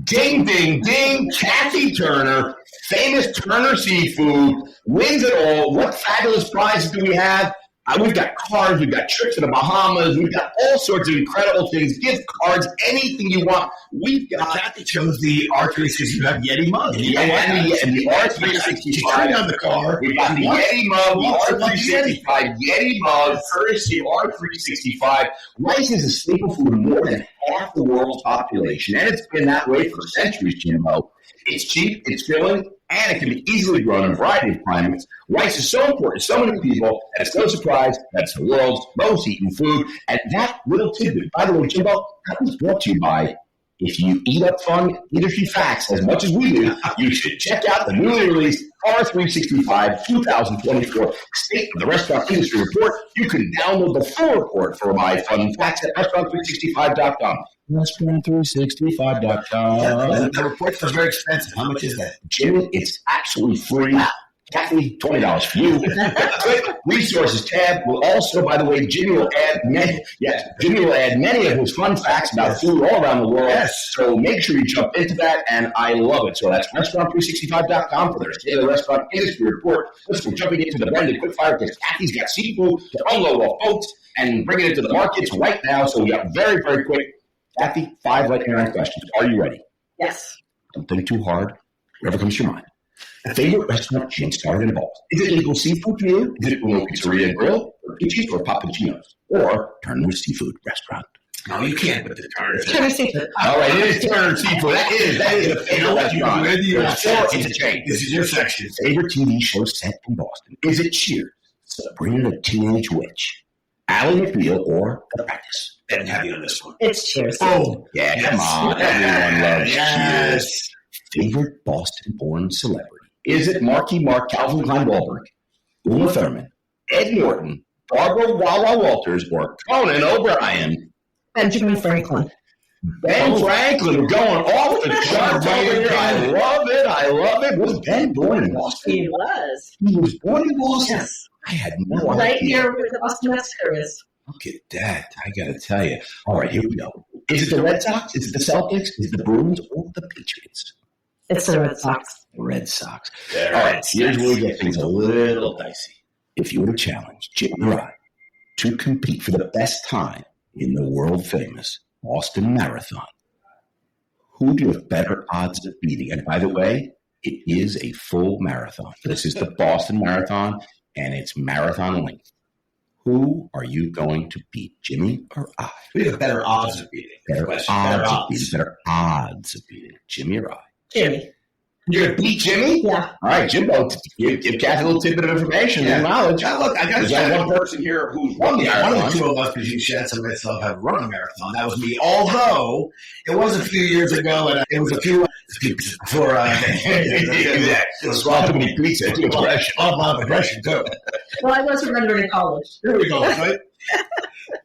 Ding, ding, ding. Kathi Turner, famous Turner Seafood, wins it all. What fabulous prizes do we have? We've got cards, we've got trips to the Bahamas, we've got all sorts of incredible things, gift cards, anything you want. We've got. Kathi chose the R365 Yeti mug. And the R365. She turned on the car. We've got the Yeti mug, the R365 Yeti mug, courtesy of R365. Rice is a staple food of more than half the world's population, and it's been that way for centuries, Jimbo. It's cheap, it's filling, and it can be easily grown in a variety of climates. Rice is so important to so many people that it's no surprise that it's the world's most eaten food. And that little tidbit, by the way, Jimbo, that was brought to you by, if you eat up fun industry facts as much as we do, you should check out the newly released R365 2024 State of the Restaurant Industry Report. You can download the full report for my fun facts at restaurant365.com. Restaurant365.com. The reports are very expensive. How much is that? Jimmy, it's absolutely free. Kathi, $20 for you. Click resources tab will also, by the way, Jimmy will add many of his fun facts about food all around the world. Yes. So make sure you jump into that, and I love it. So that's restaurant365.com for their State of the Restaurant Industry Report. Listen, we're jumping into the blended quickfire because Kathy's got seafood to unload off boats and bring it into the markets right now. So we got very, very quick. Kathi, 5 lightning questions. Are you ready? Yes. Don't think too hard. Whatever comes to your mind. Favorite restaurant chain started in Boston? Is it Legal Seafood for you? Is it Uno Pizzeria and Grill? Or Peaches or Papagino's? Or Turner Seafood Restaurant? No, you can't with the Turner. Turner Seafood. All right, it is Turner Seafood. That is a favorite restaurant. It's a chain. This is your section. Favorite TV show set in Boston? Is it Cheers, Sabrina the Teenage Witch, Ally McBeal, or The Practice? I didn't have you on this one. It's Cheers. Oh, yeah, come on. Everyone loves Cheers. Favorite Boston-born celebrity? Is it Marky Mark, Calvin Klein Wahlberg, Uma Thurman, Ed Norton, Barbara Wawa Walters, or Conan O'Brien? Benjamin Franklin. Ben Franklin, we're going off the chart over here. I love it. Was Ben born in Boston? He was. He was born in Boston? Yes. I had no idea. Right here where the Boston Massacre is. Look at that. I got to tell you. All right, here we go. Is it the Red Sox? Is it the Celtics? Is it the Bruins or the Patriots? It's the Red Sox. The Red Sox. All right, here's where we get things a little dicey. If you were to challenge Jim or I to compete for the best time in the world-famous Boston Marathon, who do you have better odds of beating? And by the way, It is a full marathon. This is the Boston Marathon, and it's marathon length. Who are you going to beat, Jimmy or I? We have better odds of beating. Better odds of beating, Jimmy or I? Jimmy. You're going to beat Jimmy? Yeah. All right, Jimbo, give Kathi a little tidbit of information and knowledge. Now, look, I got to There's only one person here who's won the one marathon. of the two of us, because you Chance and myself, have run a marathon. That was me. Although it was a few years ago, and it was a few for Swallow too many pizza, too much aggression. a lot of aggression too. Well, I was a runner in college. There we go. Right?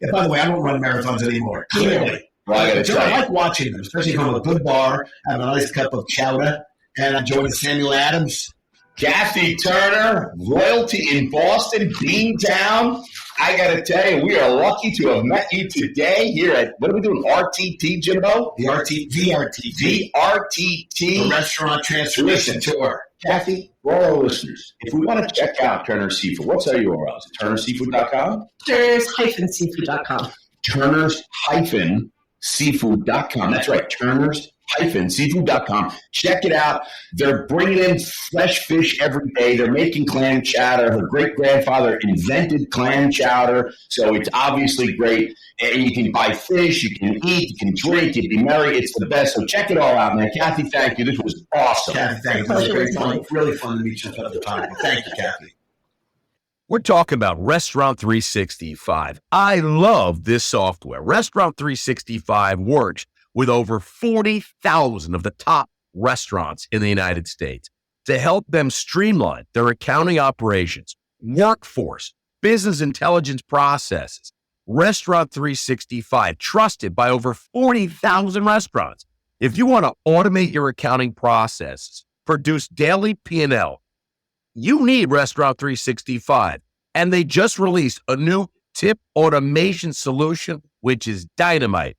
Yeah, by the way, I don't run marathons anymore. Clearly, Well, I got to tell I you. like watching them, especially from a good bar, have a nice cup of chowder, and I'm joining Samuel Adams. Kathi Turner, royalty in Boston, Beantown. I got to tell you, we are lucky to have met you today here at, what are we doing, RTT, Jimbo? The RTT, The Restaurant Transformation Tour. Kathi, for all our listeners, if we want to check out Turner Seafood, what's our URL? Is it turnerseafood.com? Turners-seafood.com. Turners-seafood.com. That's right, Turners-seafood.com. Check it out. They're bringing in fresh fish every day. They're making clam chowder. Her great-grandfather invented clam chowder, so it's obviously great. And you can buy fish, you can eat, you can drink, you can be merry. It's the best. So check it all out, man. Kathi, thank you. This was awesome. Kathy, thank you. It was very fun. Really fun to meet you at the time. Thank you, Kathy. We're talking about Restaurant 365. I love this software. Restaurant 365 works with over 40,000 of the top restaurants in the United States to help them streamline their accounting operations, workforce, business intelligence processes. Restaurant 365, trusted by over 40,000 restaurants. If you want to automate your accounting processes, produce daily P&L, you need Restaurant 365. And they just released a new tip automation solution, which is dynamite.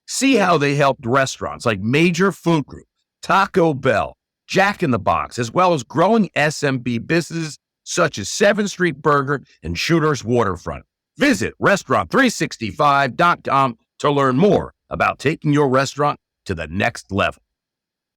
See how they helped restaurants like Major Food Group, Taco Bell, Jack in the Box, as well as growing SMB businesses such as 7th Street Burger and Shooter's Waterfront. Visit restaurant365.com to learn more about taking your restaurant to the next level.